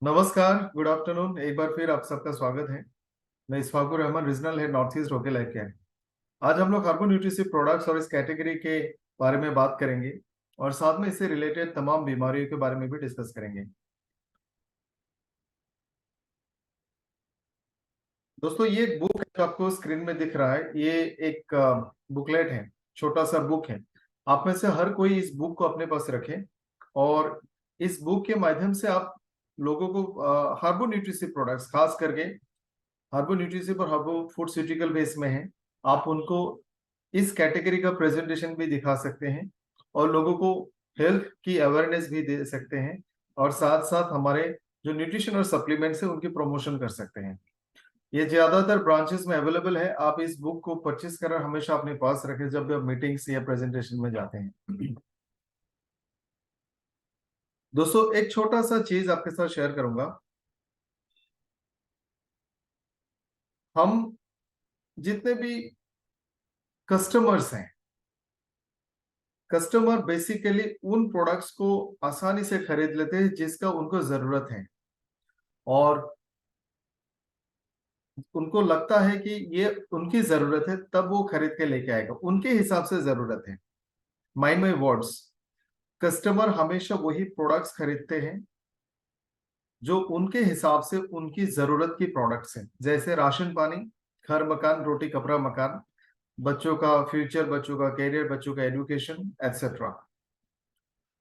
नमस्कार, good afternoon. एक बार फिर आप सबका स्वागत है। मैं Ishfaqur Rahman, regional head north east होके लाइफ केयर। आज हम लोग हार्बो न्यूट्रिसिव प्रोडक्ट्स और इस कैटेगरी के बारे में बात करेंगे और साथ में इससे रिलेटेड तमाम बीमारियों के बारे में भी डिस्कस करेंगे। दोस्तों, ये एक बुक है जो आपको स्क्रीन में दिख रहा है। ये एक बुकलेट है, छोटा सा बुक है। आप में से हर कोई इस बुक को अपने पास रखे और इस बुक के माध्यम से आप लोगों को हार्बो न्यूट्रिसिव प्रोडक्ट्स, खास करके हार्बो न्यूट्रिसिव और हार्बो फूडस्यूटिकल बेस में है, आप उनको इस कैटेगरी का प्रेजेंटेशन भी दिखा सकते हैं और लोगों को हेल्थ की अवेयरनेस भी दे सकते हैं और साथ साथ हमारे जो न्यूट्रिशन और सप्लीमेंट्स है उनकी प्रमोशन कर सकते हैं। ये ज्यादातर ब्रांचेस में अवेलेबल है। आप इस बुक को परचेस कर हमेशा अपने पास रखें जब भी आप मीटिंग्स या प्रेजेंटेशन में जाते हैं। दोस्तों, एक छोटा सा चीज आपके साथ शेयर करूंगा। हम जितने भी कस्टमर्स हैं, कस्टमर बेसिकली उन प्रोडक्ट्स को आसानी से खरीद लेते हैं जिसका उनको जरूरत है और उनको लगता है कि ये उनकी जरूरत है, तब वो खरीद के लेके आएगा। उनके हिसाब से जरूरत है। माइंड माई वर्ड्स, कस्टमर हमेशा वही प्रोडक्ट्स खरीदते हैं जो उनके हिसाब से उनकी जरूरत की प्रोडक्ट्स हैं, जैसे राशन पानी, घर मकान, रोटी कपड़ा मकान, बच्चों का फ्यूचर, बच्चों का कैरियर, बच्चों का एजुकेशन एक्सेट्रा।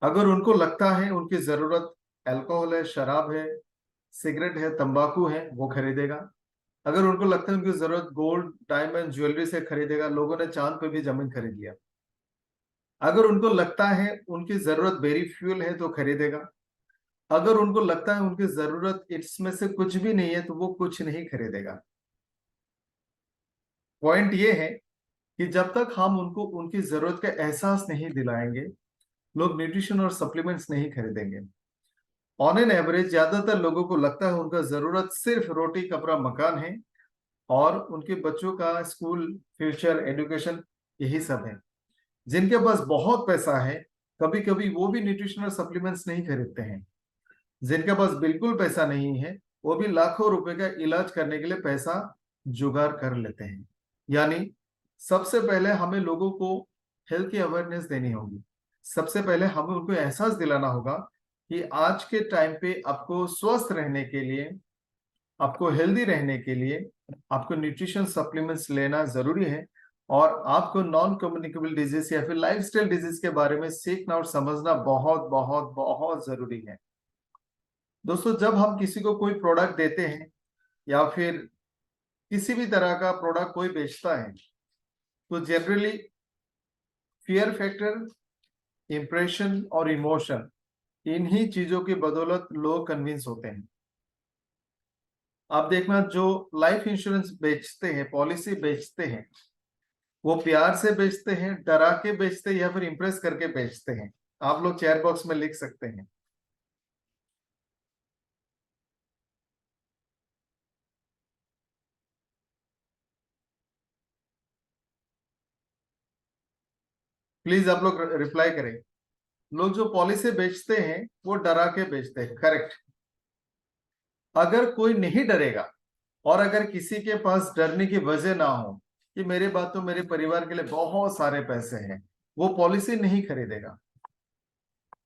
अगर उनको लगता है उनकी जरूरत अल्कोहल है, शराब है, सिगरेट है, तंबाकू है, वो खरीदेगा। अगर उनको लगता है उनकी जरूरत गोल्ड, डायमंड, ज्वेलरी से खरीदेगा। लोगों ने चांद पे भी जमीन खरीद लिया। अगर उनको लगता है उनकी जरूरत बेरी फ्यूल है तो खरीदेगा। अगर उनको लगता है उनकी जरूरत इसमें से कुछ भी नहीं है तो वो कुछ नहीं खरीदेगा। पॉइंट ये है कि जब तक हम उनको उनकी जरूरत का एहसास नहीं दिलाएंगे, लोग न्यूट्रिशन और सप्लीमेंट्स नहीं खरीदेंगे। ऑन एन एवरेज ज्यादातर लोगों को लगता है उनका जरूरत सिर्फ रोटी कपड़ा मकान है और उनके बच्चों का स्कूल, फ्यूचर, एजुकेशन, यही सब है। जिनके पास बहुत पैसा है, कभी कभी वो भी न्यूट्रिशनल सप्लीमेंट्स नहीं खरीदते हैं। जिनके पास बिल्कुल पैसा नहीं है, वो भी लाखों रुपए का इलाज करने के लिए पैसा जुगाड़ कर लेते हैं। यानी सबसे पहले हमें लोगों को हेल्थ की अवेयरनेस देनी होगी। सबसे पहले हमें उनको एहसास दिलाना होगा कि आज के टाइम पे आपको स्वस्थ रहने के लिए, आपको हेल्दी रहने के लिए आपको न्यूट्रिशन सप्लीमेंट्स लेना जरूरी है और आपको नॉन कम्युनिकेबल डिजीज या फिर लाइफस्टाइल डिजीज के बारे में सीखना और समझना बहुत बहुत बहुत जरूरी है। दोस्तों, जब हम किसी को कोई प्रोडक्ट देते हैं या फिर किसी भी तरह का प्रोडक्ट कोई बेचता है, तो जनरली फियर फैक्टर, इंप्रेशन और इमोशन, इन्हीं चीजों की बदौलत लोग कन्विंस होते हैं। आप देखना, जो लाइफ इंश्योरेंस बेचते हैं, पॉलिसी बेचते हैं, वो प्यार से बेचते हैं, डरा के बेचते हैं या फिर इंप्रेस करके बेचते हैं? आप लोग चैट बॉक्स में लिख सकते हैं। प्लीज आप लोग रिप्लाई करें। लोग जो पॉलिसी बेचते हैं वो डरा के बेचते हैं, करेक्ट। अगर कोई नहीं डरेगा और अगर किसी के पास डरने की वजह ना हो कि मेरे पास तो मेरे परिवार के लिए बहुत सारे पैसे हैं, वो पॉलिसी नहीं खरीदेगा।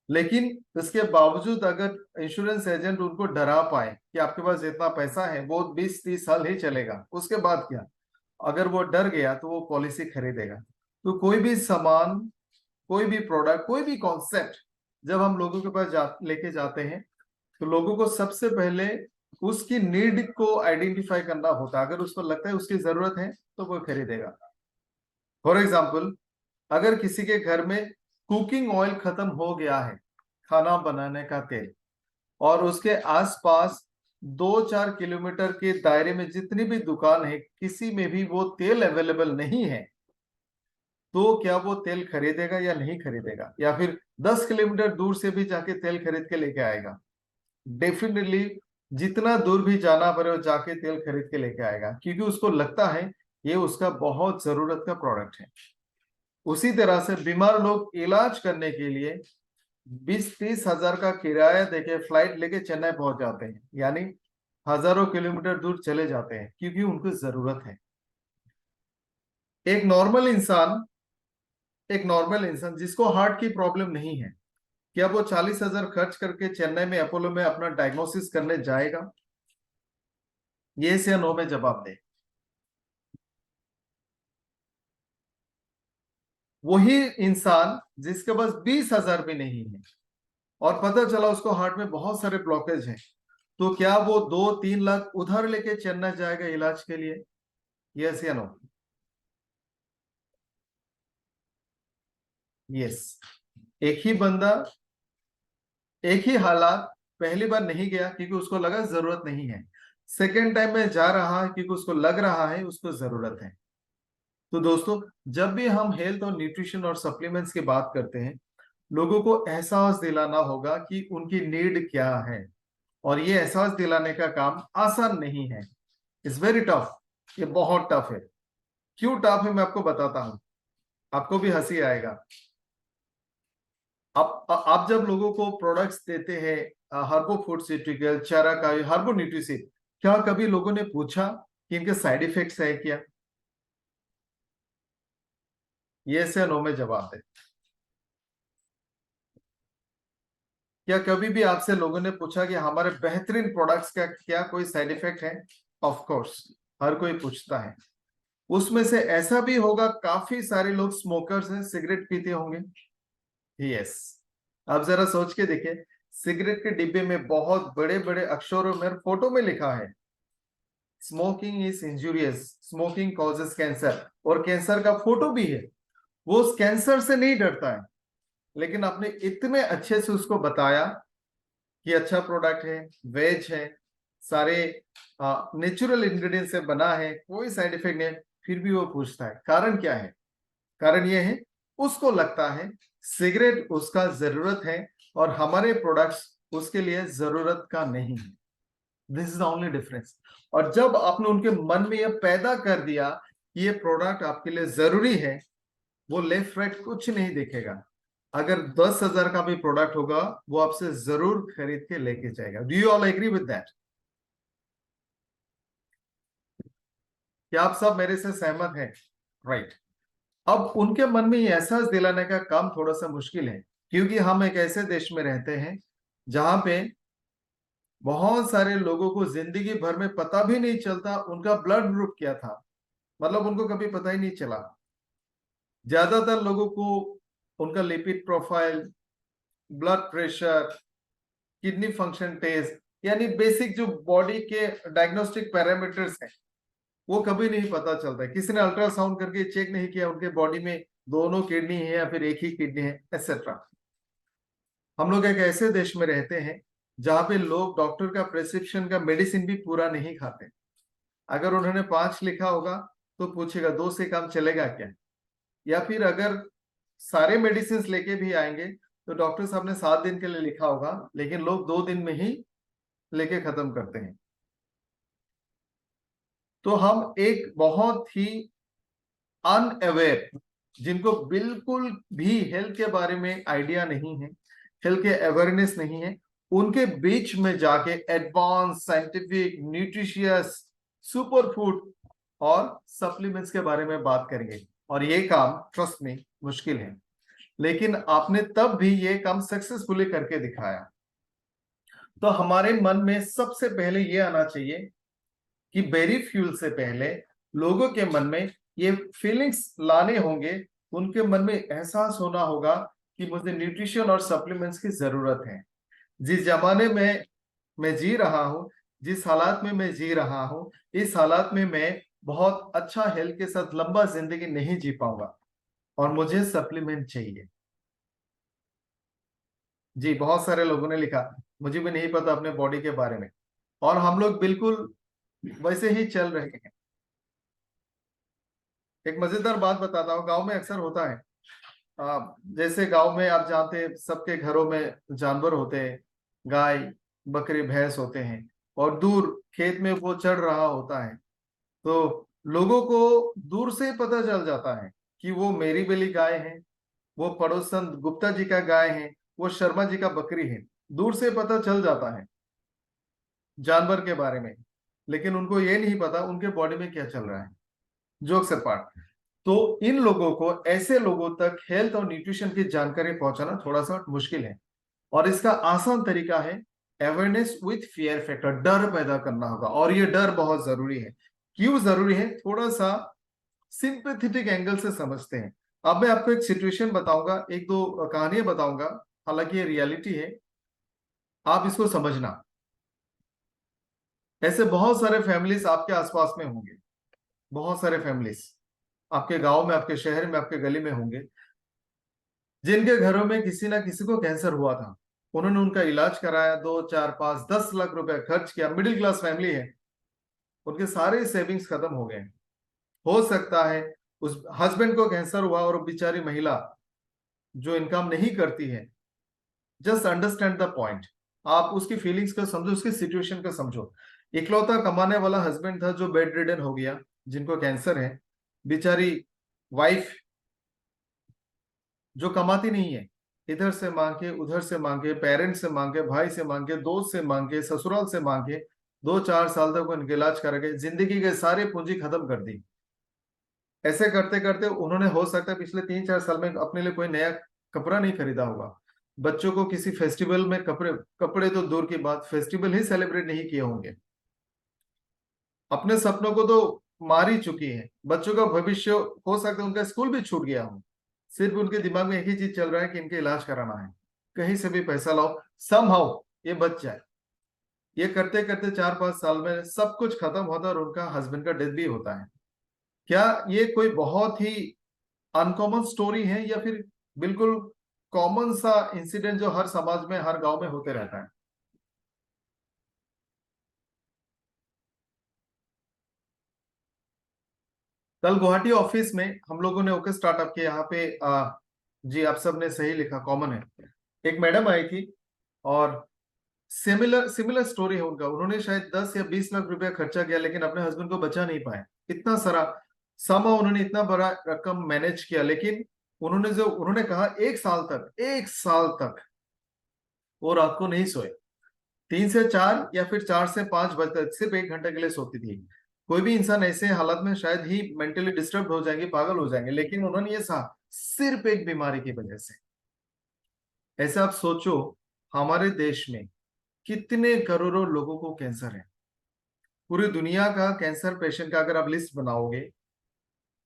लेकिन इसके बावजूद अगर इंश्योरेंस एजेंट उनको डरा पाए कि आपके पास जितना पैसा है वो 20-30 साल ही चलेगा, उसके बाद क्या, अगर वो डर गया तो वो पॉलिसी खरीदेगा। तो कोई भी सामान, कोई भी प्रोडक्ट, कोई भी कॉन्सेप्ट जब हम लोगों के पास लेके जाते हैं, तो लोगों को सबसे पहले उसकी नीड को आइडेंटिफाई करना होता है। अगर उसको लगता है उसकी जरूरत है तो वो खरीदेगा। फॉर एग्जाम्पल, अगर किसी के घर में कुकिंग ऑयल खत्म हो गया है, खाना बनाने का तेल, और उसके आसपास 2-4 किलोमीटर के दायरे में जितनी भी दुकान है, किसी में भी वो तेल अवेलेबल नहीं है, तो क्या वो तेल खरीदेगा या नहीं खरीदेगा? या फिर 10 किलोमीटर दूर से भी जाके तेल खरीद के लेके आएगा? डेफिनेटली जितना दूर भी जाना पड़े वो जाके तेल खरीद के लेके आएगा, क्योंकि उसको लगता है ये उसका बहुत जरूरत का प्रोडक्ट है। उसी तरह से बीमार लोग इलाज करने के लिए 20-30 हजार का किराया देके फ्लाइट लेके चेन्नई पहुंच जाते हैं, यानी हजारों किलोमीटर दूर चले जाते हैं क्योंकि उनको जरूरत है। एक नॉर्मल इंसान, जिसको हार्ट की प्रॉब्लम नहीं है, क्या वो 40 हजार खर्च करके चेन्नई में अपोलो में अपना डायग्नोसिस करने जाएगा? ये से या नो में जवाब दे। वही इंसान जिसके पास 20 हजार भी नहीं है और पता चला उसको हार्ट में बहुत सारे ब्लॉकेज हैं, तो क्या वो 2-3 लाख उधार लेके चेन्नई जाएगा इलाज के लिए? यस या नो? यस। एक ही बंदा, एक ही हालात, पहली बार नहीं गया क्योंकि उसको लगा जरूरत नहीं है, सेकेंड टाइम में जा रहा है क्योंकि उसको लग रहा है उसको जरूरत है। तो दोस्तों, जब भी हम हेल्थ और न्यूट्रिशन और सप्लीमेंट्स की बात करते हैं, लोगों को एहसास दिलाना होगा कि उनकी नीड क्या है। और ये एहसास दिलाने का काम आसान नहीं है, इट्स वेरी टफ। ये बहुत टफ है। क्यों टफ है मैं आपको बताता हूं, आपको भी हंसी आएगा। आप जब लोगों को प्रोडक्ट्स देते हैं, हर्बो फूडस्यूटिकल, चाराकाई, हर्बो न्यूट्रिसिट, क्या कभी लोगों ने पूछा कि इनके साइड इफेक्ट्स है क्या? ये से नो में जवाब है। क्या कभी भी आपसे लोगों ने पूछा कि हमारे बेहतरीन प्रोडक्ट्स का क्या कोई साइड इफेक्ट है? ऑफ कोर्स, हर कोई पूछता है। उसमें से ऐसा भी होगा, काफी सारे लोग स्मोकर्स हैं, सिगरेट पीते होंगे। यस। अब जरा सोच के देखिए, सिगरेट के डिब्बे में बहुत बड़े बड़े अक्षरों में फोटो में लिखा है, smoking is injurious, smoking causes cancer, और कैंसर का फोटो भी है। वो उस कैंसर से नहीं डरता है, लेकिन आपने इतने अच्छे से उसको बताया कि अच्छा प्रोडक्ट है, वेज है, सारे नेचुरल इंग्रेडिएंट से बना है, कोई साइड इफेक्ट नहीं है, फिर भी वो पूछता है। कारण क्या है? कारण ये है, उसको लगता है सिगरेट उसका जरूरत है और हमारे प्रोडक्ट्स उसके लिए जरूरत का नहीं है। This is the only difference. और जब आपने उनके मन में यह पैदा कर दिया कि ये प्रोडक्ट आपके लिए जरूरी है, वो लेफ्ट राइट कुछ नहीं देखेगा। अगर 10 हजार का भी प्रोडक्ट होगा, वो आपसे जरूर खरीद के लेके जाएगा। Do you all agree with that? क्या आप सब मेरे से सहमत हैं? राइट। अब उनके मन में ये एहसास दिलाने का काम थोड़ा सा मुश्किल है, क्योंकि हम एक ऐसे देश में रहते हैं जहां पे बहुत सारे लोगों को जिंदगी भर में पता भी नहीं चलता उनका ब्लड ग्रुप क्या था। मतलब उनको कभी पता ही नहीं चला। ज्यादातर लोगों को उनका lipid profile, blood pressure, kidney function test, यानी बेसिक जो बॉडी के डायग्नोस्टिक पैरामीटर्स हैं, वो कभी नहीं पता चलता है। किसी ने अल्ट्रासाउंड करके चेक नहीं किया उनके बॉडी में दोनों किडनी है या फिर एक ही किडनी है, एक्सेट्रा। हम लोग एक ऐसे देश में रहते हैं जहां पे लोग डॉक्टर का प्रेस्क्रिप्शन का मेडिसिन भी पूरा नहीं खाते। अगर उन्होंने 5 लिखा होगा तो पूछेगा 2 से काम चलेगा क्या? या फिर अगर सारे मेडिसिन लेके भी आएंगे तो डॉक्टर साहब ने 7 दिन के लिए लिखा होगा, लेकिन लोग 2 दिन में ही लेके खत्म करते हैं। तो हम एक बहुत ही अनअवेयर, जिनको बिल्कुल भी हेल्थ के बारे में आइडिया नहीं है, हेल्थ के अवेयरनेस नहीं है, उनके बीच में जाके advance scientific nutritious super food और सप्लीमेंट्स के बारे में बात करेंगे। और ये काम ट्रस्ट में मुश्किल है, लेकिन आपने तब भी ये काम सक्सेसफुली करके दिखाया। तो हमारे मन में सबसे पहले ये आना चाहिए कि बेरी फ्यूल से पहले लोगों के मन में ये फीलिंग्स लाने होंगे, उनके मन में एहसास होना होगा कि मुझे न्यूट्रिशन और सप्लीमेंट्स की जरूरत है। जिस जमाने में मैं जी रहा हूं, जिस हालात में मैं जी रहा हूं, इस हालात में मैं बहुत अच्छा हेल्थ के साथ लंबा जिंदगी नहीं जी पाऊंगा और मुझे सप्लीमेंट चाहिए। जी, बहुत सारे लोगों ने लिखा, मुझे भी नहीं पता अपने बॉडी के बारे में, और हम लोग बिल्कुल वैसे ही चल रहे हैं। एक मजेदार बात बताता हूँ, गांव में अक्सर होता है। जैसे गांव में आप जानते हैं सबके घरों में जानवर होते हैं, गाय, बकरी, भैंस होते हैं, और दूर खेत में वो चढ़ रहा होता है। तो लोगों को दूर से ही पता चल जाता है कि वो मेरी बेली गाय है, वो पड़ोसन गुप्ता जी का गाय है, वो शर्मा जी का बकरी है, दूर से पता चल जाता है जानवर के बारे में, लेकिन उनको ये नहीं पता उनके बॉडी में क्या चल रहा है। जोक्स अपार्ट, तो इन लोगों को, ऐसे लोगों तक हेल्थ और न्यूट्रिशन की जानकारी पहुंचाना थोड़ा सा मुश्किल है। और इसका आसान तरीका है अवेयरनेस विथ फियर फैक्टर, डर पैदा करना होगा। और ये डर बहुत जरूरी है। क्यों जरूरी है, थोड़ा सा सिंपैथेटिक एंगल से समझते हैं। अब मैं आपको एक सिचुएशन बताऊंगा, एक दो कहानियां बताऊंगा, हालांकि ये रियलिटी है, आप इसको समझना। ऐसे बहुत सारे फैमिलीज आपके आसपास में होंगे, बहुत सारे फैमिलीज आपके गांव में, आपके शहर में, आपके गली में होंगे, जिनके घरों में किसी ना किसी को कैंसर हुआ था। उन्होंने उनका इलाज कराया, 2, 4, 5, 10 लाख रुपए खर्च किया, मिडिल क्लास फैमिली है, उनके सारे सेविंग्स खत्म हो गए। हो सकता है उस हस्बैंड को कैंसर हुआ और बेचारी महिला जो इनकम नहीं करती है, जस्ट अंडरस्टैंड द पॉइंट। आप उसकी फीलिंग्स को समझो, उसकी सिचुएशन को समझो। इकलौता कमाने वाला हस्बैंड था जो बेड रिडन हो गया, जिनको कैंसर है। बेचारी वाइफ जो कमाती नहीं है, इधर से मांगे, उधर से मांगे, पेरेंट्स से मांगे, भाई से मांगे, दोस्त से मांगे, ससुराल से मांगे, 2, 4 साल तक उनके इलाज करा गए, जिंदगी के सारे पूंजी खत्म कर दी। ऐसे करते करते उन्होंने, हो सकता है पिछले 3, 4 साल में अपने लिए कोई नया कपड़ा नहीं खरीदा होगा, बच्चों को किसी फेस्टिवल में कपड़े, कपड़े तो दूर की बात, फेस्टिवल ही सेलिब्रेट नहीं किए होंगे। अपने सपनों को तो मार ही चुकी है। बच्चों का भविष्य, हो सकता है उनका स्कूल भी छूट गया हो, सिर्फ उनके दिमाग में एक ही चीज चल रहा है कि इनके इलाज कराना है, कहीं से भी पैसा लाओ, समहाउ ये बच जाए। ये करते करते 4, 5 साल में सब कुछ खत्म होता है और उनका हस्बैंड का डेथ भी होता है। क्या ये कोई बहुत ही अनकॉमन स्टोरी है, या फिर बिल्कुल कॉमन सा इंसिडेंट जो हर समाज में, हर गांव में होते रहता है? कल गुवाहाटी ऑफिस में हम लोगों ने ओके स्टार्टअप के यहाँ पे जी आप सबने सही लिखा, कॉमन है। एक मैडम आई थी और सिमिलर सिमिलर स्टोरी है उनका। उन्होंने शायद 10 या 20 लाख रुपया खर्चा किया, लेकिन अपने हस्बैंड को बचा नहीं पाए। इतना सारा समा, उन्होंने इतना बड़ा रकम मैनेज किया, लेकिन उन्होंने कहा 1 साल तक, 1 साल तक वो रात को नहीं सोए। 3 से 4 या फिर 4 से 5 बजे तक सिर्फ 1 घंटे के लिए सोती थी। कोई भी इंसान ऐसे हालत में शायद ही मेंटली डिस्टर्ब हो जाएंगे, पागल हो जाएंगे, लेकिन उन्होंने ये कहा सिर्फ एक बीमारी की वजह से। ऐसे आप सोचो, हमारे देश में कितने करोड़ों लोगों को कैंसर है। पूरी दुनिया का कैंसर पेशेंट का अगर आप लिस्ट बनाओगे,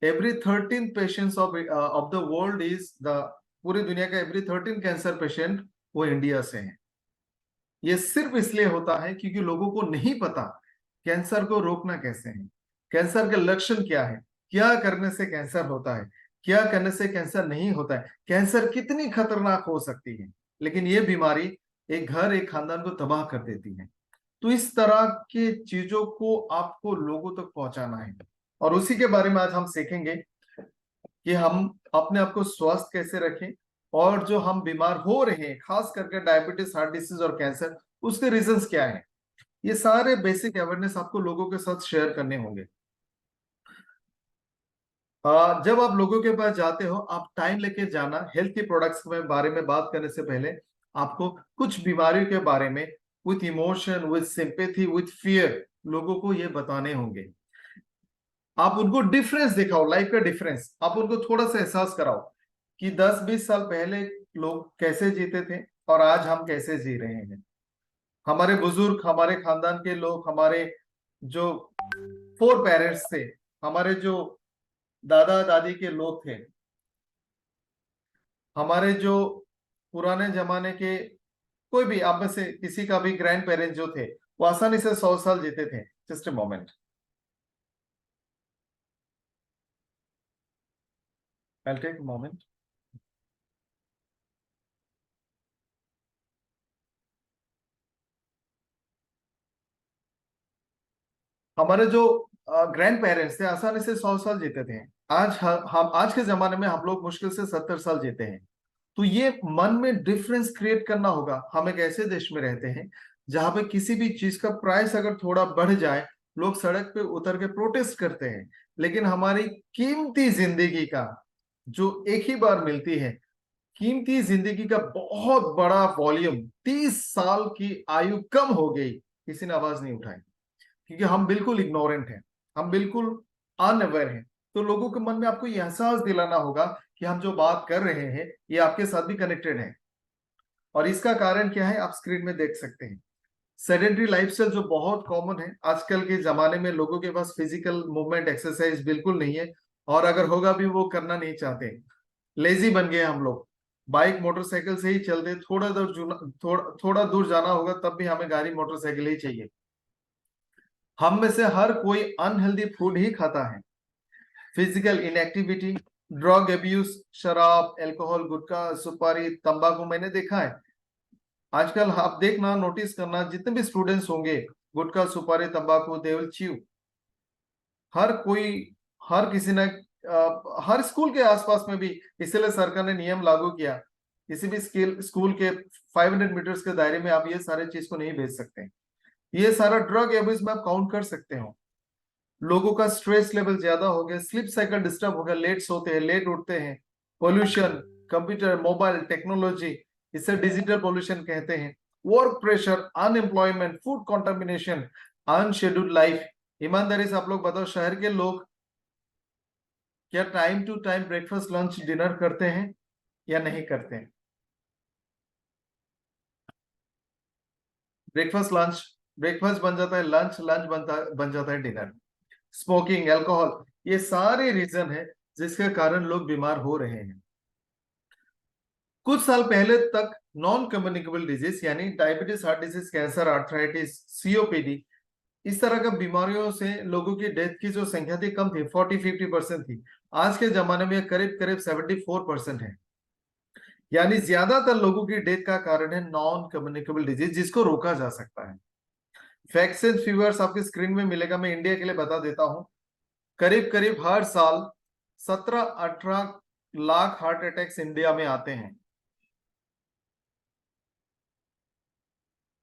every 13 patients of the world is the, पूरी दुनिया का एवरी 13 कैंसर पेशेंट वो इंडिया से है। ये सिर्फ इसलिए होता है क्योंकि लोगों को नहीं पता कैंसर को रोकना कैसे है, कैंसर के लक्षण क्या है, क्या करने से कैंसर होता है, क्या करने से कैंसर नहीं होता है, कैंसर कितनी खतरनाक हो सकती है। लेकिन ये बीमारी एक घर, एक खानदान को तबाह कर देती है। तो इस तरह की चीजों को आपको लोगों तक पहुंचाना है, और उसी के बारे में आज हम सीखेंगे कि हम अपने आप को स्वस्थ कैसे रखें, और जो हम बीमार हो रहे हैं, खास करके डायबिटीज, हार्ट डिसीज और कैंसर, उसके रीजंस क्या है। ये सारे बेसिक अवेयरनेस आपको लोगों के साथ शेयर करने होंगे। जब आप लोगों के पास जाते हो, आप टाइम लेके जाना। हेल्थ के प्रोडक्ट्स के बारे में बात करने से पहले आपको कुछ बीमारियों के बारे में with emotion, with sympathy, with fear लोगों को ये बताने होंगे। आप उनको डिफरेंस दिखाओ, लाइफ का डिफरेंस, आप उनको थोड़ा सा एहसास कराओ कि 10, 20 साल पहले लोग कैसे जीते थे और आज हम कैसे जी रहे हैं। हमारे बुजुर्ग, हमारे खानदान के लोग, हमारे जो फोर पेरेंट्स थे, हमारे जो दादा दादी के लोग थे, हमारे जो पुराने जमाने के, कोई भी आप में से किसी का भी ग्रैंड पेरेंट्स जो थे, वो आसानी से 100 साल जीते थे। Just a moment, I take moment. हमारे जो ग्रैंड पेरेंट्स थे आसानी से 100 साल जीते थे। आज हम आज के जमाने में हम लोग मुश्किल से 70 साल जीते हैं। तो ये मन में डिफरेंस क्रिएट करना होगा। हम एक ऐसे देश में रहते हैं जहां पे किसी भी चीज का प्राइस अगर थोड़ा बढ़ जाए, लोग सड़क पे उतर के प्रोटेस्ट करते हैं। लेकिन हमारी कीमती जिंदगी का जो एक ही बार मिलती है, कीमती जिंदगी का बहुत बड़ा वॉल्यूम, 30 साल की आयु कम हो गई, किसी ने आवाज नहीं उठाई, क्योंकि हम बिल्कुल इग्नोरेंट हैं, हम बिल्कुल अनअवेयर हैं। तो लोगों के मन में आपको यह एहसास दिलाना होगा कि हम जो बात कर रहे हैं ये आपके साथ भी कनेक्टेड है। और इसका कारण क्या है, आप स्क्रीन में देख सकते हैं। सेडेंटरी लाइफस्टाइल जो बहुत कॉमन है आजकल के जमाने में, लोगों के पास फिजिकल मूवमेंट एक्सरसाइज बिल्कुल नहीं है, और अगर होगा भी वो करना नहीं चाहते। लेजी बन गए हम लोग, बाइक मोटरसाइकिल से ही चलते, थोड़ा दूर जाना होगा तब भी हमें गाड़ी मोटरसाइकिल ही चाहिए। हम में से हर कोई अनहेल्दी फूड ही खाता है। फिजिकल इनएक्टिविटी, ड्रग एब्यूज, शराब, अल्कोहल, गुटखा, सुपारी, तंबाकू, मैंने देखा है आजकल, आप देखना, नोटिस करना, जितने भी स्टूडेंट्स होंगे, गुटखा, सुपारी, तंबाकू, दे विल च्यू। हर कोई, हर किसी ने, हर स्कूल के आसपास में भी, इसलिए सरकार ने नियम लागू किया, किसी भी स्कूल के 500 मीटर्स के दायरे में आप ये सारे चीज को नहीं भेज सकते। ये सारा ड्रग एब्यूज में आप काउंट कर सकते हो। लोगों का स्ट्रेस लेवल ज्यादा हो गया, स्लीप साइकिल डिस्टर्ब हो गया, लेट सोते हैं, लेट उठते हैं, पोल्यूशन, कंप्यूटर, मोबाइल, टेक्नोलॉजी, इसे डिजिटल पोल्यूशन कहते हैं, work pressure, unemployment, food contamination, unscheduled life. ईमानदारी से आप लोग बताओ, शहर के लोग क्या time to time breakfast, lunch, dinner करते हैं या नहीं करते हैं? ब्रेकफास्ट लंच, ब्रेकफास्ट बन जाता है लंच, लंच बन जाता है डिनर। स्मोकिंग, अल्कोहल, ये सारे रीजन है जिसके कारण लोग बीमार हो रहे हैं। कुछ साल पहले तक नॉन कम्युनिकेबल डिजीज यानी diabetes, heart disease, cancer, arthritis, COPD, इस तरह का बीमारियों से लोगों की डेथ की जो संख्या थी कम थी, 40-50% थी। आज के जमाने में करीब करीब 74% है। यानी ज्यादातर लोगों की डेथ का कारण है नॉन कम्युनिकेबल डिजीज, जिसको रोका जा सकता है। फैक्ट्स एंड फिगर्स आपकी स्क्रीन में मिलेगा, मैं इंडिया के लिए बता देता हूं। करीब करीब हर साल 17-18 लाख हार्ट अटैक्स इंडिया में आते हैं।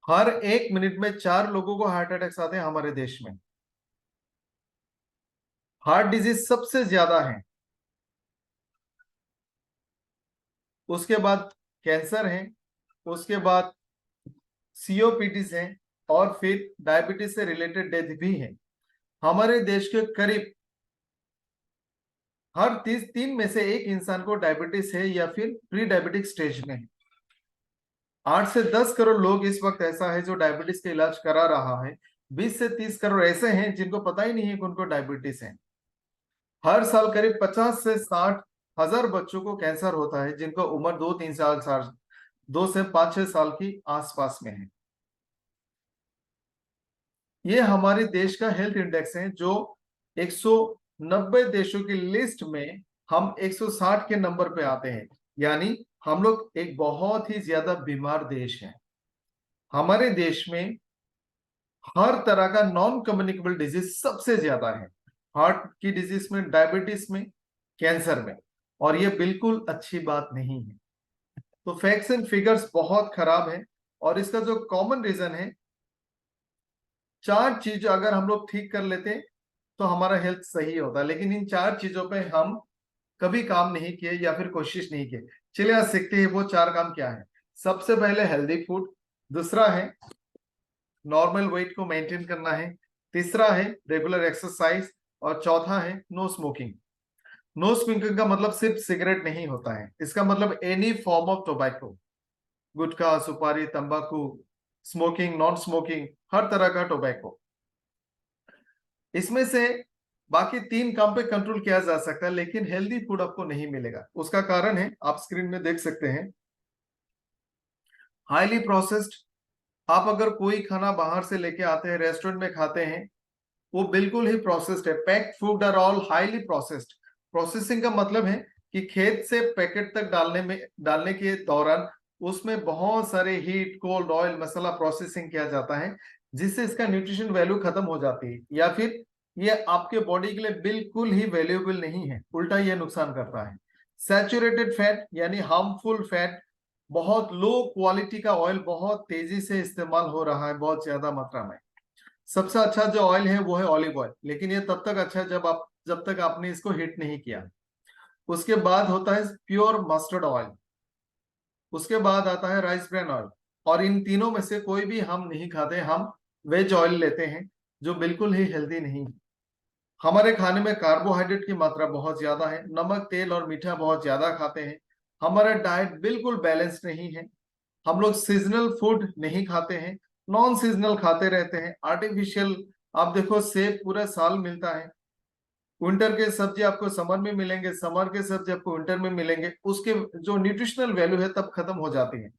हर 1 मिनट में 4 लोगों को हार्ट अटैक्स आते हैं हमारे देश में। हार्ट डिजीज सबसे ज्यादा है, उसके बाद कैंसर है, उसके बाद सीओपीडीज है, और फिर डायबिटीज से रिलेटेड डेथ भी है। हमारे देश के करीब हर 3 में से 1 इंसान को डायबिटीज है या फिर प्री डायबिटिक स्टेज में है। 8 से 10 करोड़ लोग इस वक्त ऐसा है जो डायबिटीज का इलाज करा रहा है। 20 से 30 करोड़ ऐसे हैं जिनको पता ही नहीं है कि उनको डायबिटीज है। हर साल करीब 50 से 60 हजार बच्चों को कैंसर होता है, जिनको उम्र 2-3 साल 2 से 5-6 साल की आसपास में है। ये हमारे देश का हेल्थ इंडेक्स है, जो 190 देशों की लिस्ट में हम 160 के नंबर पे आते हैं। यानी हम लोग एक बहुत ही ज्यादा बीमार देश है। हमारे देश में हर तरह का नॉन कम्युनिकेबल डिजीज सबसे ज्यादा है, हार्ट की डिजीज में, डायबिटीज में, कैंसर में, और ये बिल्कुल अच्छी बात नहीं है। तो फैक्ट्स एंड फिगर्स बहुत खराब है, और इसका जो कॉमन रीजन है, 4 चीज अगर हम लोग ठीक कर लेते तो हमारा हेल्थ सही होता, लेकिन इन 4 चीजों पे हम कभी काम नहीं किए या फिर कोशिश नहीं किए। चलिए आज सीखते हैं वो 4 काम क्या है। सबसे पहले हेल्दी फूड, दूसरा है नॉर्मल वेट को मेंटेन करना है, तीसरा है रेगुलर एक्सरसाइज, और चौथा है नो स्मोकिंग। नो स्मोकिंग का मतलब सिर्फ सिगरेट नहीं होता है, इसका मतलब एनी फॉर्म ऑफ टोबैको, गुटखा, सुपारी, तंबाकू, स्मोकिंग, नॉन स्मोकिंग, हर तरह का टोबैको। इसमें से बाकी 3 काम पे कंट्रोल किया जा सकता है, लेकिन हेल्दी फूड आपको नहीं मिलेगा। उसका कारण है, आप स्क्रीन में देख सकते हैं, हाईली प्रोसेस्ड। आप अगर कोई खाना बाहर से लेके आते हैं, रेस्टोरेंट में खाते हैं, वो बिल्कुल ही प्रोसेस्ड है। Packed food are all highly processed. Processing का मतलब है कि खेत से पैकेट तक डालने के दौरान उसमें बहुत सारे हीट, कोल्ड, ऑयल, मसाला प्रोसेसिंग किया जाता है, जिससे इसका न्यूट्रिशन वैल्यू खत्म हो जाती है, या फिर ये आपके बॉडी के लिए बिल्कुल ही वैल्यूएबल नहीं है, उल्टा ये नुकसान करता है। सैचुरेटेड फैट यानी हार्मफुल फैट, बहुत लो क्वालिटी का ऑयल बहुत तेजी से इस्तेमाल हो रहा है, बहुत ज्यादा मात्रा में। सबसे अच्छा जो ऑयल है वो है ऑलिव ऑयल, लेकिन ये तब तक अच्छा है जब तक आपने इसको हीट नहीं किया। उसके बाद होता है प्योर मस्टर्ड ऑयल। उसके बाद आता है राइस ब्रान ऑयल, और इन तीनों में से कोई भी हम नहीं खाते, हम वेज ऑयल लेते हैं जो बिल्कुल ही हेल्दी नहीं है। हमारे खाने में कार्बोहाइड्रेट की मात्रा बहुत ज्यादा है, नमक तेल और मीठा बहुत ज्यादा खाते हैं, हमारा डाइट बिल्कुल बैलेंस नहीं है, हम लोग सीजनल फूड नहीं खाते हैं, नॉन सीजनल खाते रहते हैं, आर्टिफिशियल। आप देखो सेब पूरा साल मिलता है, विंटर के सब्जी आपको समर में मिलेंगे, समर के सब्जी आपको विंटर में मिलेंगे, उसके जो न्यूट्रिशनल वैल्यू है तब खत्म हो जाती है।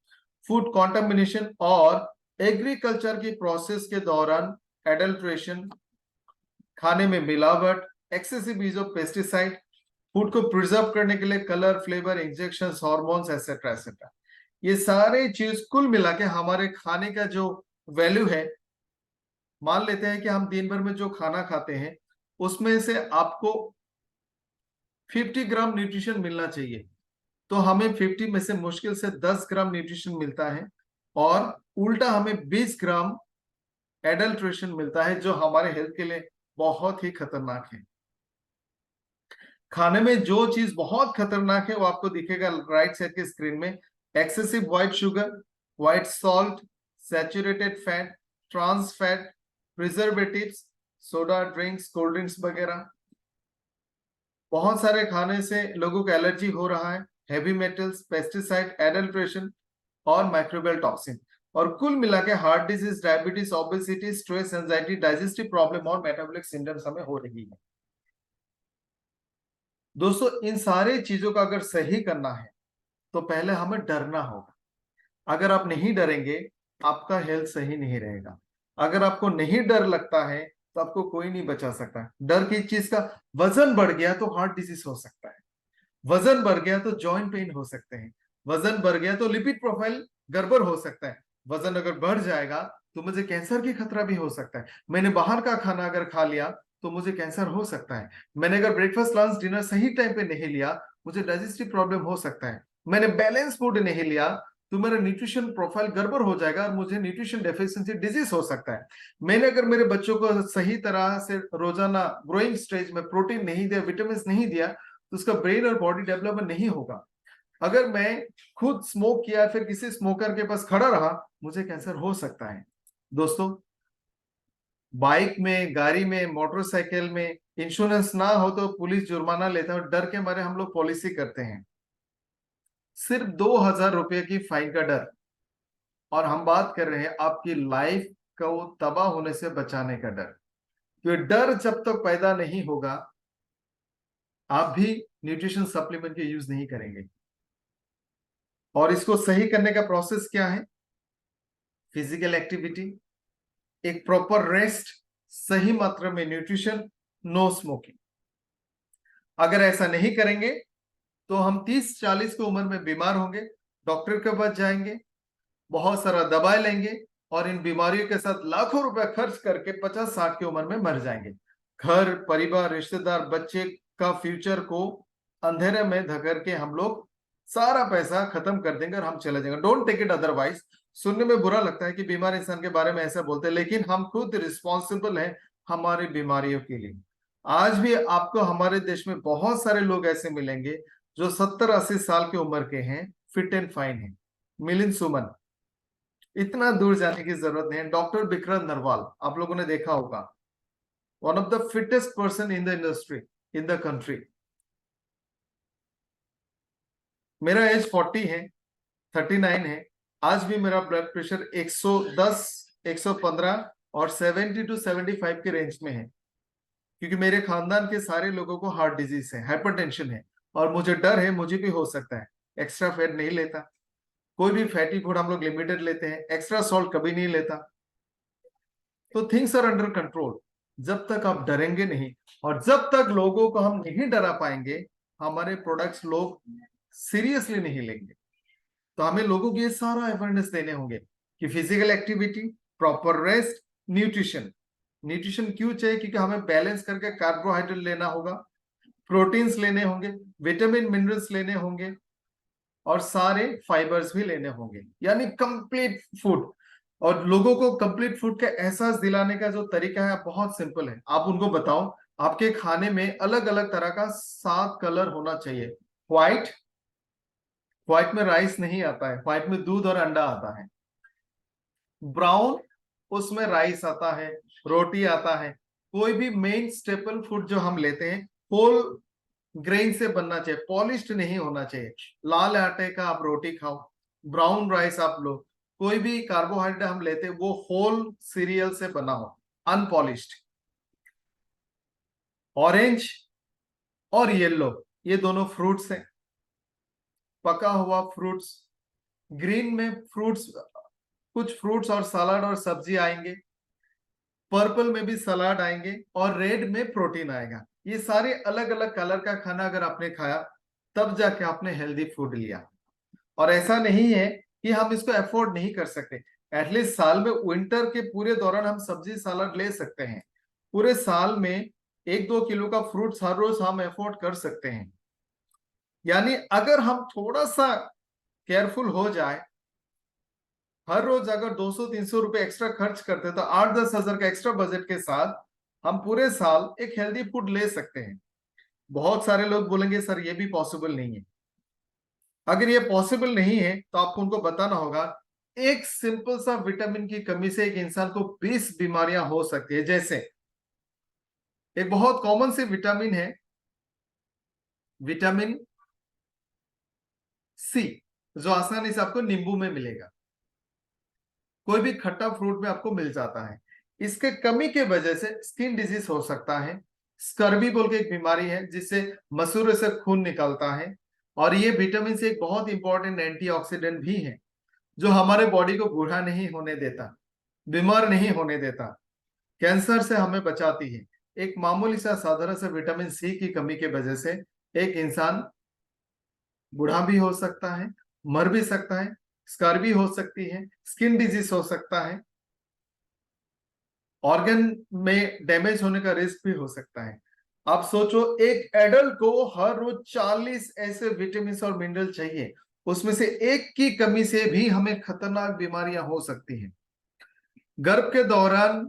फूड कॉन्टामिनेशन और एग्रीकल्चर की प्रोसेस के दौरान एडल्ट्रेशन, खाने में मिलावट, excessive use of pesticide, food को प्रिजर्व करने के लिए colour, flavour, injection, hormones, etcetera etcetera, ये सारे चीज कुल मिला के हमारे खाने का जो वैल्यू है, मान लेते हैं कि हम दिन भर में जो खाना खाते हैं उसमें से आपको 50 ग्राम न्यूट्रिशन मिलना चाहिए, तो हमें 50 में से मुश्किल से 10 ग्राम न्यूट्रिशन मिलता है, और उल्टा हमें 20 ग्राम एडल्ट्रेशन मिलता है जो हमारे हेल्थ के लिए बहुत ही खतरनाक है। खाने में जो चीज बहुत खतरनाक है वो आपको दिखेगा राइट साइड के स्क्रीन में। Excessive white sugar, white salt, saturated fat, trans fat, preservatives, soda drinks, cold drinks वगैरह। बहुत सारे खाने से लोगों को एलर्जी हो रहा है, हेवी मेटल्स, पेस्टिसाइड, एडल्ट्रेशन और माइक्रोबियल टॉक्सिन, और कुल मिला के heart disease, diabetes, obesity, stress, anxiety, digestive problem और मेटाबॉलिक सिंड्रोम्स हमें हो रही है। दोस्तों इन सारे चीजों का अगर सही करना है तो पहले हमें डरना होगा। अगर आप नहीं डरेंगे आपका हेल्थ सही नहीं रहेगा। अगर आपको नहीं डर लगता है तो आपको कोई नहीं बचा सकता। डर की चीज का, वजन बढ़ गया तो हार्ट डिजीज हो सकता है, वजन बढ़ गया तो जॉइंट पेन हो सकते हैं, वजन बढ़ गया तो लिपिड प्रोफाइल गड़बड़ हो सकता है, वजन अगर बढ़ जाएगा तो मुझे कैंसर की खतरा भी हो सकता है, मैंने बाहर का खाना अगर खा लिया तो मुझे कैंसर हो सकता है, मैंने अगर ब्रेकफास्ट लंच डिनर सही टाइम पे नहीं लिया मुझे डाइजेस्टिव प्रॉब्लम हो सकता है, मैंने बैलेंस फूड नहीं लिया तो मेरा न्यूट्रिशन प्रोफाइल गड़बड़ हो जाएगा और मुझे न्यूट्रिशन डेफिशिएंसी डिजीज हो सकता है। मैंने अगर मेरे बच्चों को सही तरह से रोजाना ग्रोइंग स्टेज में प्रोटीन नहीं दिया, विटामिन नहीं दिया, तो उसका ब्रेन और बॉडी डेवलपमेंट नहीं होगा। अगर मैं खुद स्मोक किया फिर किसी स्मोकर के पास खड़ा रहा मुझे कैंसर हो सकता है। दोस्तों बाइक में, गाड़ी में, मोटरसाइकिल में इंश्योरेंस ना हो तो पुलिस जुर्माना लेता है और डर के मारे हम लोग पॉलिसी करते हैं, सिर्फ 2000 रुपए की फाइन का डर, और हम बात कर रहे हैं आपकी लाइफ को तबाह होने से बचाने का डर। तो डर जब तक पैदा नहीं होगा आप भी न्यूट्रिशन सप्लीमेंट के यूज नहीं करेंगे। और इसको सही करने का प्रोसेस क्या है? फिजिकल एक्टिविटी, एक प्रॉपर रेस्ट, सही मात्रा में न्यूट्रिशन, नो स्मोकिंग। अगर ऐसा नहीं करेंगे तो हम 30-40 की उम्र में बीमार होंगे, डॉक्टर के पास जाएंगे, बहुत सारा दवाई लेंगे और इन बीमारियों के साथ लाखों रुपए खर्च करके 50-60 की उम्र में मर जाएंगे। घर परिवार रिश्तेदार बच्चे का फ्यूचर को अंधेरे में धकेल के हम लोग सारा पैसा खत्म कर देंगे और हम चले जाएंगे। Don't take it otherwise. सुनने में बुरा लगता है कि बीमार इंसान के बारे में ऐसा बोलते हैं, लेकिन हम खुद रिस्पॉन्सिबल हैं हमारी बीमारियों के लिए। आज भी आपको हमारे देश में बहुत सारे लोग ऐसे मिलेंगे जो 70-80 साल की उम्र के हैं, फिट एंड फाइन है। मिलिंद सुमन, इतना दूर जाने की जरूरत नहीं है। डॉक्टर विक्रम नरवाल आप लोगों ने देखा होगा, one of the fittest person in the industry in the country. मेरा एज 40 है, 39 है। आज भी मेरा ब्लड प्रेशर 110, 115 और 70 to 75 के रेंज में है, क्योंकि मेरे खानदान के सारे लोगों को हार्ट डिजीज है, हाइपरटेंशन है, और मुझे डर है मुझे भी हो सकता है। एक्स्ट्रा फैट नहीं लेता, कोई भी फैटी फूड हम लोग लिमिटेड लेते हैं, एक्स्ट्रा सॉल्ट कभी नहीं लेता। तो थिंग्स आर अंडर कंट्रोल जब तक आप डरेंगे नहीं, और जब तक लोगों को हम नहीं डरा पाएंगे हमारे प्रोडक्ट्स लोग सीरियसली नहीं लेंगे। तो हमें लोगों को ये सारा अवेयरनेस देने होंगे कि physical activity, proper rest, nutrition. Nutrition क्यों चाहिए? क्योंकि हमें बैलेंस करके कार्बोहाइड्रेट लेना होगा, प्रोटीन्स लेने होंगे, विटामिन मिनरल्स लेने होंगे और सारे फाइबर्स भी लेने होंगे, यानी कंप्लीट फूड। और लोगों को कंप्लीट फूड का एहसास दिलाने का जो तरीका है बहुत सिंपल है। आप उनको बताओ आपके खाने में अलग अलग तरह का 7 कलर होना चाहिए, व्हाइट, व्हाइट में राइस नहीं आता है, व्हाइट में दूध और अंडा आता है। ब्राउन, उसमें राइस आता है, रोटी आता है। कोई भी मेन स्टेपल फूड जो हम लेते हैं होल ग्रेन से बनना चाहिए, पॉलिश्ड नहीं होना चाहिए। लाल आटे का आप रोटी खाओ, ब्राउन राइस आप लो, कोई भी कार्बोहाइड्रेट हम लेते हैं वो होल सीरियल से बना हो, अनपॉलिश्ड। ऑरेंज और येलो, ये दोनों फ्रूट्स हैं, पका हुआ फ्रूट्स। ग्रीन में फ्रूट्स, कुछ फ्रूट्स और सलाद और सब्जी आएंगे। पर्पल में भी सलाद आएंगे और रेड में प्रोटीन आएगा। ये सारे अलग अलग कलर का खाना अगर आपने खाया तब जाके आपने हेल्दी फूड लिया। और ऐसा नहीं है कि हम इसको अफोर्ड नहीं कर सकते। एटलीस्ट साल में विंटर के पूरे दौरान हम सब्जी सलाद ले सकते हैं। पूरे साल में 1-2 किलो का फ्रूट्स हर रोज हम अफोर्ड कर सकते हैं। यानी अगर हम थोड़ा सा केयरफुल हो जाए, हर रोज अगर 200-300 रुपए एक्स्ट्रा खर्च करते तो 8-10 हजार का एक्स्ट्रा बजट के साथ हम पूरे साल एक हेल्दी फूड ले सकते हैं। बहुत सारे लोग बोलेंगे सर ये भी पॉसिबल नहीं है। अगर ये पॉसिबल नहीं है तो आपको उनको बताना होगा, एक सिंपल सा विटामिन की कमी से एक इंसान को 20 बीमारियां हो सकती है। जैसे एक बहुत कॉमन सी विटामिन है, विटामिन सी, जो आसानी से आपको नींबू में मिलेगा, कोई भी खट्टा फ्रूट में आपको मिल जाता है। इसके कमी के वजह से स्किन डिजीज हो सकता है। स्कर्वी बोल के एक बीमारी है जिससे मसूड़े से खून निकलता है। और ये विटामिन सी एक बहुत इंपॉर्टेंट एंटीऑक्सीडेंट भी है जो हमारे बॉडी को बूढ़ा नहीं होने देता, बीमार नहीं होने देता, कैंसर से हमें बचाती है। एक मामूली सा साधारण सा विटामिन सी की कमी के वजह से एक इंसान बूढ़ा भी हो सकता है, मर भी सकता है, स्कार भी हो सकती है, स्किन डिजीज हो सकता है, ऑर्गन में डैमेज होने का रिस्क भी हो सकता है। आप सोचो, एक एडल्ट को हर रोज 40 ऐसे विटामिन और मिनरल चाहिए, उसमें से एक की कमी से भी हमें खतरनाक बीमारियां हो सकती हैं। गर्भ के दौरान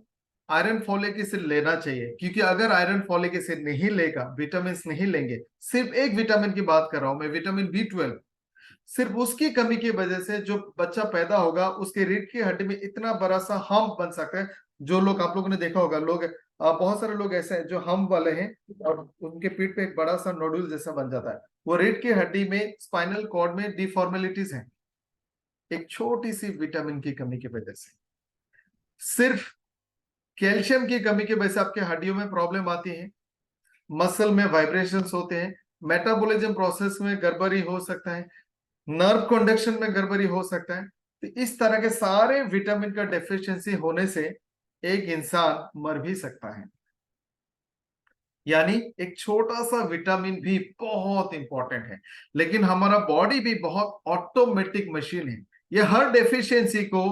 आयरन फॉलिक एसिड लेना चाहिए, क्योंकि अगर आयरन फॉलिक एसिड नहीं लेगा, विटामिन नहीं लेंगे, सिर्फ एक विटामिन की बात कर रहा हूं मैं, विटामिन B12, सिर्फ उसकी कमी की वजह से जो बच्चा पैदा होगा उसके रीढ़ की हड्डी में इतना बड़ा सा हम्प बन सकता है। जो लोग, आप लोगों ने देखा होगा, लोग बहुत सारे लोग ऐसे हैं जो हम्प वाले हैं और उनके पीठ पे एक बड़ा सा नोडुल जैसा बन जाता है। वो रीढ़ की हड्डी में, स्पाइनल कॉर्ड में डिफॉर्मेलिटीज है, एक छोटी सी विटामिन की कमी की वजह से। सिर्फ कैल्शियम की कमी की वजह से आपके हड्डियों में प्रॉब्लम आती है, मसल में वाइब्रेशंस होते हैं, मेटाबॉलिज्म प्रोसेस में गड़बड़ी हो सकता है, नर्व कंडक्शन में गड़बड़ी हो सकता है। तो इस तरह के सारे विटामिन का डेफिशिएंसी होने से एक इंसान मर भी सकता है। यानी एक छोटा सा विटामिन भी बहुत इंपॉर्टेंट है। लेकिन हमारा बॉडी भी बहुत ऑटोमेटिक मशीन है, ये हर डेफिशिएंसी को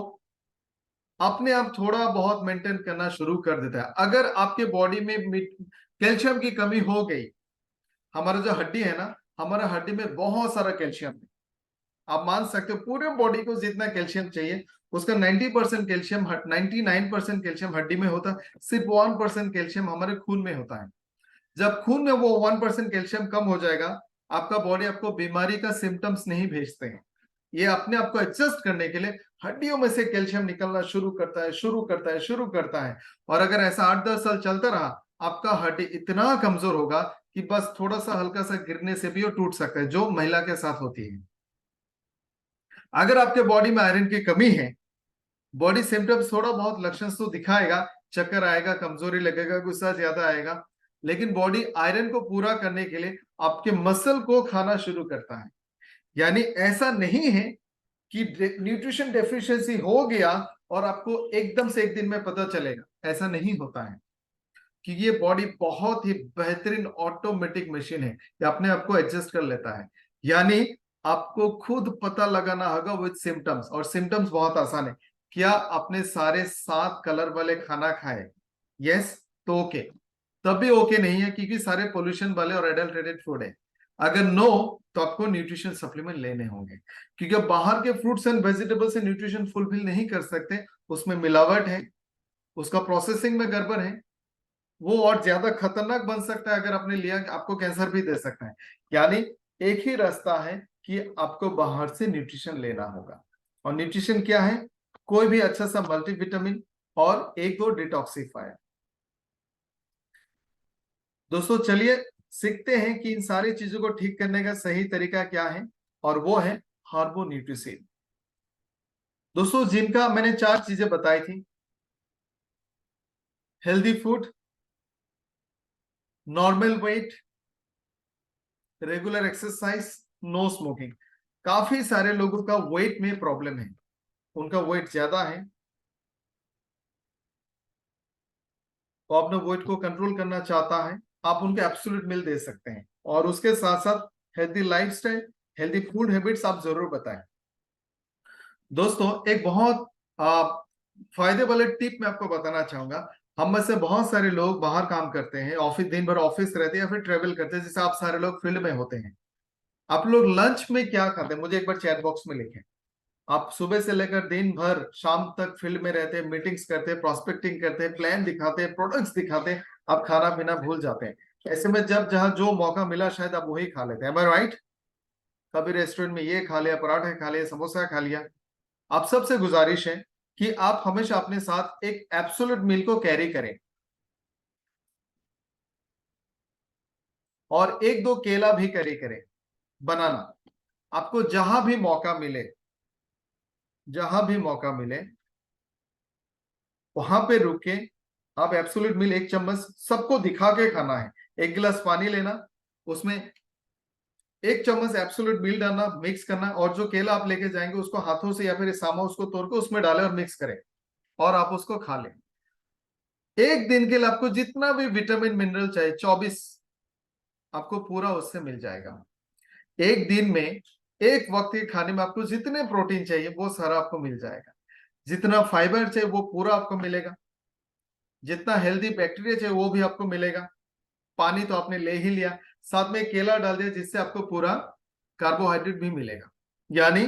अपने आप थोड़ा बहुत मेंटेन करना शुरू कर देता है। अगर आपके बॉडी में कैल्शियम की कमी हो गई, हमारा जो हड्डी है ना, हमारा हड्डी में बहुत सारा कैल्शियम है। आप मान सकते हो पूरे बॉडी को जितना कैल्शियम चाहिए उसका 90% कैल्शियम, 99% कैल्शियम हड्डी में होता है, सिर्फ 1% कैल्शियम हमारे खून में होता है। जब खून में वो 1% कैल्शियम कम हो जाएगा, आपका बॉडी आपको बीमारी का सिम्टम्स नहीं भेजते हैं। ये अपने आप को एडजस्ट करने के लिए हड्डियों में से कैल्शियम निकलना शुरू करता है, शुरू करता है, शुरू करता है। और अगर ऐसा 8-10 साल चलता रहा, आपका हड्डी इतना कमजोर होगा कि बस थोड़ा सा हल्का सा गिरने से भी वो टूट सकता है, जो महिला के साथ होती है। अगर आपके बॉडी में आयरन की कमी है, बॉडी सिम्टम्स थोड़ा बहुत लक्षण तो दिखाएगा, चक्कर आएगा, कमजोरी लगेगा, गुस्सा ज्यादा आएगा, लेकिन बॉडी आयरन को पूरा करने के लिए आपके मसल को खाना शुरू करता है। यानी ऐसा नहीं है कि न्यूट्रिशन डेफिशिएंसी हो गया और आपको एकदम से एक दिन में पता चलेगा, ऐसा नहीं होता है। क्योंकि ये बॉडी बहुत ही बेहतरीन ऑटोमेटिक मशीन है, ये अपने आप को एडजस्ट कर लेता है। यानी आपको खुद पता लगाना होगा विद सिम्टम्स, और सिम्टम्स बहुत आसान है। क्या आपने सारे 7 कलर वाले खाना खाए? यस, तो ओके। तभी ओके नहीं है क्योंकि सारे पोल्यूशन वाले और एडल्टरेटेड फूड है। अगर नो, तो आपको न्यूट्रिशन सप्लीमेंट लेने होंगे, क्योंकि बाहर के फ्रूट्स एंड वेजिटेबल से न्यूट्रिशन फुलफिल नहीं कर सकते, उसमें मिलावट है, उसका प्रोसेसिंग में गड़बड़ है, वो और ज्यादा खतरनाक बन सकता है। अगर आपने लिया, आपको कैंसर भी दे सकता है। यानी एक ही रास्ता है कि आपको बाहर से न्यूट्रिशन लेना होगा। और न्यूट्रिशन क्या है? कोई भी अच्छा सा मल्टीविटामिन और एक दो डिटॉक्सिफायर। दोस्तों चलिए सीखते हैं कि इन सारी चीजों को ठीक करने का सही तरीका क्या है, और वो है हार्बो न्यूट्रिसीन। दोस्तों जिनका मैंने 4 चीजें बताई थी, healthy food, normal weight, regular exercise, no smoking. काफी सारे लोगों का वेट में प्रॉब्लम है, उनका वेट ज्यादा है, वो अपने वेट को कंट्रोल करना चाहता है, आप उनको एब्सोल्यूट मील दे सकते हैं। और उसके साथ साथ healthy lifestyle, healthy food habits आप जरूर बताएं। दोस्तों एक बहुत फायदे वाले टिप मैं आपको बताना चाहूंगा। हम में से बहुत सारे लोग बाहर काम करते हैं, ऑफिस दिन भर ऑफिस रहते हैं या फिर ट्रेवल करते हैं, जैसे आप सारे लोग फील्ड में होते हैं। आप लोग लंच में क्या खाते हैं, मुझे एक बार चैट बॉक्स में लिखें। आप सुबह से लेकर दिन भर शाम तक फील्ड में रहते हैं, मीटिंग्स करते हैं, प्रोस्पेक्टिंग करते हैं, प्लान दिखाते हैं, प्रोडक्ट्स दिखाते हैं, आप खाना पीना भूल जाते हैं। ऐसे में जब जहां जो मौका मिला शायद आप वही खा लेते हैं, राइट? कभी रेस्टोरेंट में ये खा लिया, पराठे खा लिया, समोसा खा लिया। आप सबसे गुजारिश है कि आप हमेशा अपने साथ एक एब्सोल्यूट मील को कैरी करें, और एक दो केला भी कैरी करें, बनाना। आपको जहां भी मौका मिले, जहां भी मौका मिले वहां पे रुक के आप एब्सोल्यूट मील एक चम्मच सबको दिखा के खाना है। एक गिलास पानी लेना, उसमें एक चम्मच एब्सोल्यूट मील डालना, मिक्स करना, और जो केला आप लेके जाएंगे उसको हाथों से या फिर सामा उसको तोड़ के उसमें डालें और मिक्स करें, और आप उसको खा लें। एक दिन के लिए आपको जितना भी विटामिन मिनरल चाहिए 24 आपको पूरा उससे मिल जाएगा। एक दिन में एक वक्त के खाने में आपको जितने प्रोटीन चाहिए वो सारा आपको मिल जाएगा, जितना फाइबर चाहिए वो पूरा आपको मिलेगा, जितना हेल्दी बैक्टीरिया चाहिए वो भी आपको मिलेगा। पानी तो आपने ले ही लिया, साथ में केला डाल दिया जिससे आपको पूरा कार्बोहाइड्रेट भी मिलेगा। यानी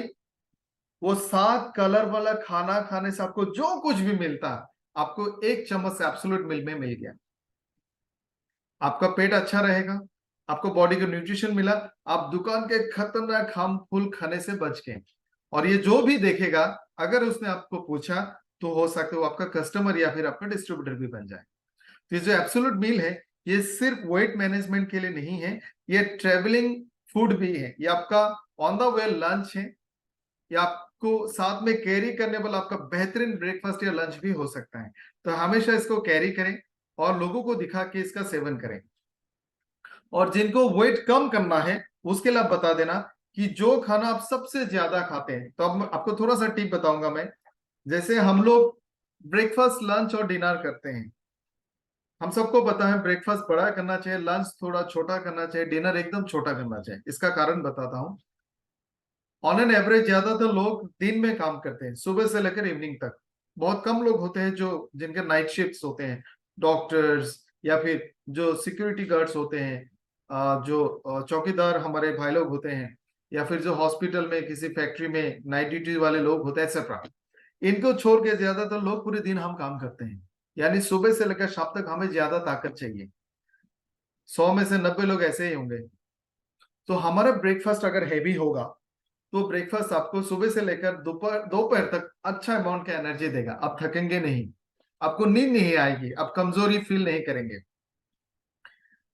वो 7 कलर वाला खाना खाने से आपको जो कुछ भी मिलता है आपको एक चम्मच एब्सोल्यूट मिल में मिल गया। आपका पेट अच्छा रहेगा, आपको बॉडी को न्यूट्रिशन मिला, आप दुकान के खतरनाक खाम फूल खाने से बच गए। और ये जो भी देखेगा, अगर उसने आपको पूछा तो हो सकता है वो आपका कस्टमर या फिर आपका डिस्ट्रीब्यूटर भी बन जाए। तो ये जो एब्सोल्यूट मील है ये सिर्फ वेट मैनेजमेंट के लिए नहीं है, ये ट्रेवलिंग फूड भी है, ये आपका ऑन द वे लंच है, या आपको साथ में कैरी करने वाला आपका बेहतरीन ब्रेकफास्ट या लंच भी हो सकता है। तो हमेशा इसको कैरी करें और लोगों को दिखा के इसका सेवन करें। और जिनको वेट कम करना है उसके लिए आप बता देना कि जो खाना आप सबसे ज्यादा खाते हैं, तो अब आपको थोड़ा सा टिप बताऊंगा मैं। जैसे हम लोग ब्रेकफास्ट लंच और डिनर करते हैं, हम सबको पता है ब्रेकफास्ट बड़ा करना चाहिए, लंच थोड़ा छोटा करना चाहिए, डिनर एकदम छोटा करना चाहिए। इसका कारण बताता हूं। ऑन एन एवरेज ज्यादातर लोग दिन में काम करते हैं, सुबह से लेकर इवनिंग तक। बहुत कम लोग होते हैं जो जिनके नाइट शिफ्ट्स होते हैं, डॉक्टर्स या फिर जो सिक्योरिटी गार्ड्स होते हैं, जो चौकीदार हमारे भाई लोग होते हैं, या फिर जो हॉस्पिटल में किसी फैक्ट्री में नाइट ड्यूटी वाले लोग होते हैं, एक्सेट्रा। इनको छोड़ के ज्यादातर लोग पूरे दिन हम काम करते हैं, यानी सुबह से लेकर शाम तक हमें ज्यादा ताकत चाहिए। 100 में से 90 लोग ऐसे ही होंगे। तो हमारा ब्रेकफास्ट अगर हैवी होगा तो ब्रेकफास्ट आपको सुबह से लेकर दोपहर दोपहर तक अच्छा अमाउंट का एनर्जी देगा, आप थकेंगे नहीं, आपको नींद नहीं आएगी, आप कमजोरी फील नहीं करेंगे।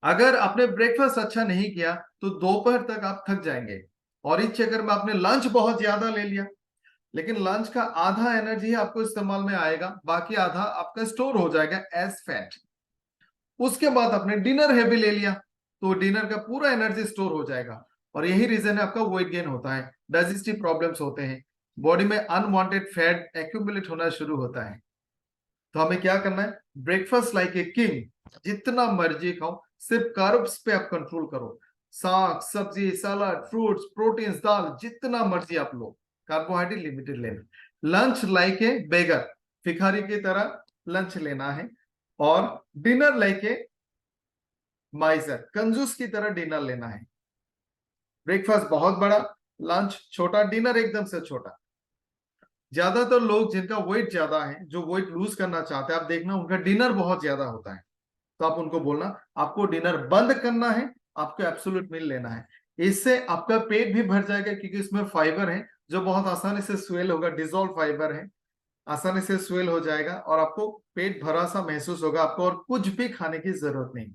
अगर आपने ब्रेकफास्ट अच्छा नहीं किया तो दोपहर तक आप थक जाएंगे, और इस चक्कर में आपने लंच बहुत ज्यादा ले लिया, लेकिन लंच का आधा एनर्जी आपको इस्तेमाल में आएगा, बाकी आधा आपका स्टोर हो जाएगा एज फैट। उसके बाद आपने डिनर हैवी ले लिया तो डिनर का पूरा एनर्जी स्टोर हो जाएगा, और यही रीजन है आपका वेट गेन होता है, डाइजेस्टिव प्रॉब्लम्स होते हैं, बॉडी में अनवांटेड फैट एक्यूमुलेट होना शुरू होता है। तो हमें क्या करना है? ब्रेकफास्ट लाइक ए किंग, जितना मर्जी खाओ, सिर्फ कार्ब्स पे आप कंट्रोल करो। साग सब्जी सलाद फ्रूट्स प्रोटीन्स दाल जितना मर्जी आप लो, कार्बोहाइड्रेट लिमिटेड लेना। लंच लाइक ए बेगर, भिखारी की तरह लंच लेना है, और डिनर लाइक ए माइजर, कंजूस की तरह डिनर लेना है। ब्रेकफास्ट बहुत बड़ा, लंच छोटा, डिनर एकदम से छोटा। ज्यादातर लोग जिनका वेट ज्यादा है, जो वेट लूज करना चाहते हैं, आप देखना उनका डिनर बहुत ज्यादा होता है। तो आप उनको बोलना आपको डिनर बंद करना है, आपको एब्सोल्यूट मील लेना है। इससे आपका पेट भी भर जाएगा, क्योंकि इसमें फाइबर है जो बहुत आसानी से स्वेल होगा, डिजोल्व फाइबर है, आसानी से स्वेल हो जाएगा और आपको पेट भरा सा महसूस होगा, आपको और कुछ भी खाने की जरूरत नहीं।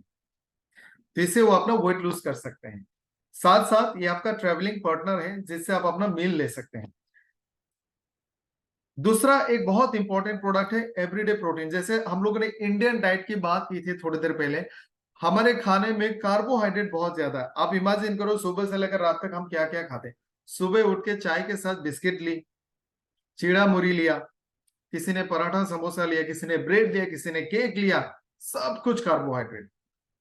तो इससे वो अपना वेट लूज कर सकते हैं। साथ साथ ये आपका ट्रेवलिंग पार्टनर है जिससे आप अपना मील ले सकते हैं। दूसरा एक बहुत इंपॉर्टेंट प्रोडक्ट है एवरीडे प्रोटीन। जैसे हम लोगों ने इंडियन डाइट की बात की थी थोड़ी देर पहले, हमारे खाने में कार्बोहाइड्रेट बहुत ज्यादा है। आप इमेजिन करो सुबह से लेकर रात तक हम क्या क्या खाते हैं। सुबह उठ के चाय के साथ बिस्किट ली, चीड़ा मुरी लिया, किसी ने पराठा समोसा लिया, किसी ने ब्रेड लिया, किसी ने केक लिया, सब कुछ कार्बोहाइड्रेट।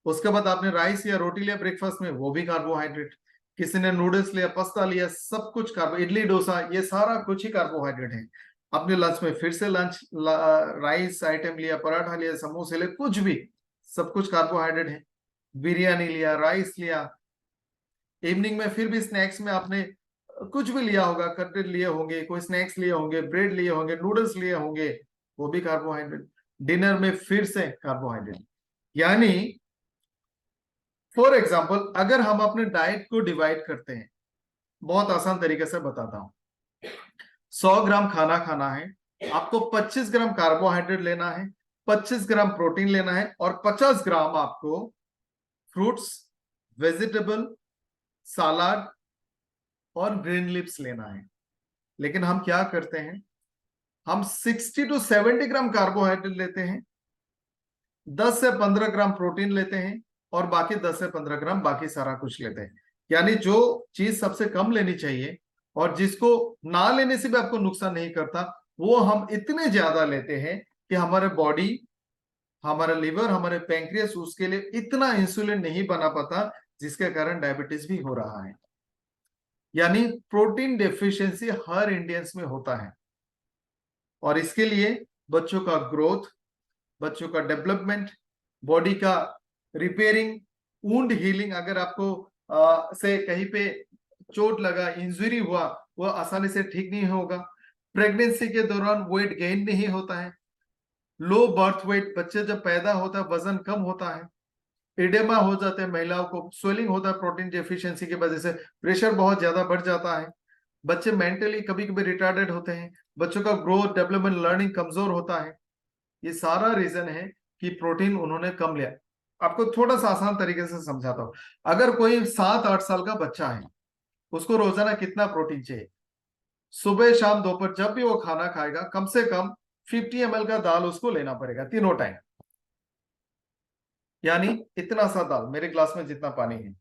उसके बाद आपने राइस या रोटी लिया ब्रेकफास्ट में, वो भी कार्बोहाइड्रेट। किसी ने नूडल्स लिया, पास्ता लिया, सब कुछ कार्बो, इडली डोसा, ये सारा कुछ ही कार्बोहाइड्रेट है। अपने लंच में फिर से राइस आइटम लिया, पराठा लिया, समोसे लिया, कुछ भी, सब कुछ कार्बोहाइड्रेट है। बिरयानी लिया, राइस लिया, इवनिंग में फिर भी स्नैक्स में आपने कुछ भी लिया होगा, कटलेट लिए होंगे, कोई स्नैक्स लिए होंगे, ब्रेड लिए होंगे, नूडल्स लिए होंगे, वो भी कार्बोहाइड्रेट। डिनर में फिर से कार्बोहाइड्रेट। यानी फॉर एग्जाम्पल अगर हम अपने डाइट को डिवाइड करते हैं, बहुत आसान तरीके से बताता हूं। 100 ग्राम खाना खाना है, आपको 25 ग्राम कार्बोहाइड्रेट लेना है, 25 ग्राम प्रोटीन लेना है और 50 ग्राम आपको फ्रूट्स, वेजिटेबल, सलाद और ग्रीन लिप्स लेना है। लेकिन हम क्या करते हैं, हम 60 to 70 ग्राम कार्बोहाइड्रेट लेते हैं, 10 से 15 ग्राम प्रोटीन लेते हैं और बाकी 10 से 15 ग्राम बाकी सारा कुछ लेते हैं। यानी जो चीज सबसे कम लेनी चाहिए और जिसको ना लेने से भी आपको नुकसान नहीं करता, वो हम इतने ज्यादा लेते हैं कि हमारे बॉडी, हमारा लिवर, हमारे पैंक्रियास उसके लिए इतना इंसुलिन नहीं बना पाता, जिसके कारण डायबिटीज भी हो रहा है। यानी प्रोटीन डेफिशिएंसी हर इंडियंस में होता है और इसके लिए बच्चों का ग्रोथ, बच्चों का डेवलपमेंट, बॉडी का रिपेयरिंग, वुंड हीलिंग, अगर आपको से कहीं पे चोट लगा, इंजरी हुआ, वो आसानी से ठीक नहीं होगा। प्रेगनेंसी के दौरान वेट गेन नहीं होता है। लो बर्थ वेट, बच्चे जब पैदा होता है वजन कम होता है। एडेमा हो जाते हैं महिलाओं को, स्वेलिंग होता है प्रोटीन डेफिशिएंसी की वजह से, प्रेशर बहुत ज्यादा बढ़ जाता है। बच्चे मेंटली कभी कभी रिटार्डेड होते हैं, बच्चों का ग्रोथ, डेवलपमेंट, लर्निंग कमजोर होता है। ये सारा रीजन है कि प्रोटीन उन्होंने कम लिया। आपको थोड़ा सा आसान तरीके से समझाता हूं। अगर कोई 7-8 साल का बच्चा है, उसको रोजाना कितना प्रोटीन चाहिए? सुबह शाम दोपहर जब भी वो खाना खाएगा, कम से कम 50 ml का दाल उसको लेना पड़ेगा तीनों टाइम। यानी इतना सा दाल मेरे ग्लास में जितना पानी है,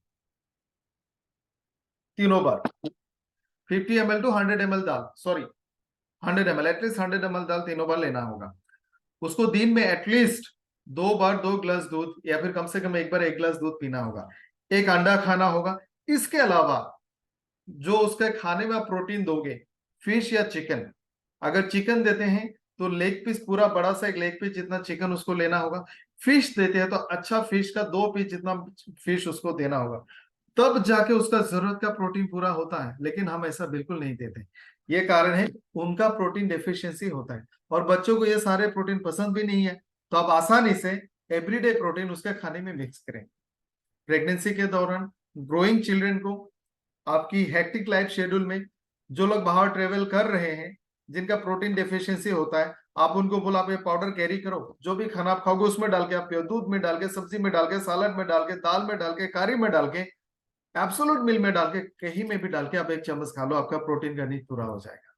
तीनों बार 50 ml टू 100 ml दाल, सॉरी 100 ml, एटलीस्ट 100 ml दाल तीनों बार लेना होगा। उसको दिन में एटलीस्ट 2 बार 2 गिलास दूध या फिर कम से कम 1 बार 1 गिलास दूध पीना होगा। एक अंडा खाना होगा। इसके अलावा जो उसके खाने में आप प्रोटीन दोगे, फिश या चिकन, अगर चिकन देते हैं तो लेग पीस, पूरा बड़ा सा एक लेग पीस जितना चिकन उसको लेना होगा। फिश देते हैं तो अच्छा फिश का 2 पीस जितना फिश उसको देना होगा, तब जाके उसका जरूरत का प्रोटीन पूरा होता है। लेकिन हम ऐसा बिल्कुल नहीं देते। ये कारण है, उनका प्रोटीन डेफिशिएंसी होता है और बच्चों को ये सारे प्रोटीन पसंद भी नहीं है। तो आप आसानी से एवरीडे प्रोटीन उसके खाने में मिक्स करें। प्रेगनेंसी के दौरान, ग्रोइंग चिल्ड्रन को, आपकी हेक्टिक लाइफ शेड्यूल में, जो लोग बाहर ट्रेवल कर रहे हैं, जिनका प्रोटीन डेफिशिएंसी होता है, आप उनको बोला आप ये पाउडर कैरी करो, जो भी खाना आप खाओगे उसमें डाल के आप पियो, दूध में डाल के, सब्जी में डाल के, सलाद में डाल के, दाल में डाल के, करी में डाल के, एब्सोल्यूट मिल में डाल के, कहीं में भी डाल के आप एक चम्मच खा लो, आपका प्रोटीन का नीड पूरा हो जाएगा।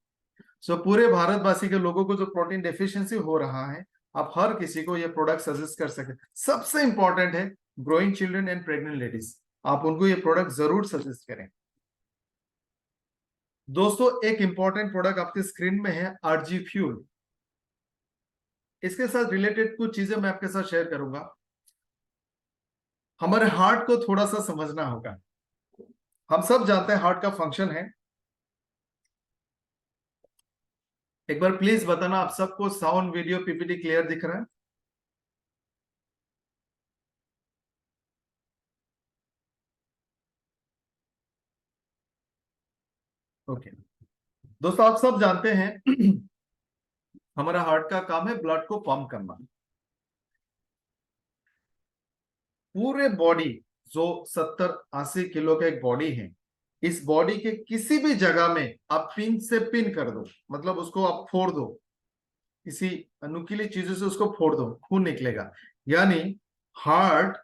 सो पूरे भारतवासी के लोगों को जो प्रोटीन डेफिशिएंसी हो रहा है, आप हर किसी को ये प्रोडक्ट सजेस्ट कर सकते। सबसे इंपॉर्टेंट है growing children and pregnant ladies, आप उनको ये प्रोडक्ट जरूर सजेस्ट करें। दोस्तों एक इंपॉर्टेंट प्रोडक्ट आपके स्क्रीन में है, आरजी फ्यूल। इसके साथ रिलेटेड कुछ चीजें मैं आपके साथ शेयर करूंगा। हमारे हार्ट को थोड़ा सा समझना होगा। हम सब जानते हैं हार्ट का फंक्शन है। एक बार प्लीज बताना आप सबको साउंड, वीडियो, पीपीटी क्लियर दिख रहा है? ओके दोस्तों, आप सब जानते हैं हमारा हार्ट का काम है ब्लड को पंप करना। पूरे बॉडी जो 70-80 किलो का एक बॉडी है, इस बॉडी के किसी भी जगह में आप पिन से पिन कर दो, मतलब उसको आप फोड़ दो, किसी नुकीली चीजों से उसको फोड़ दो, खून निकलेगा। यानी हार्ट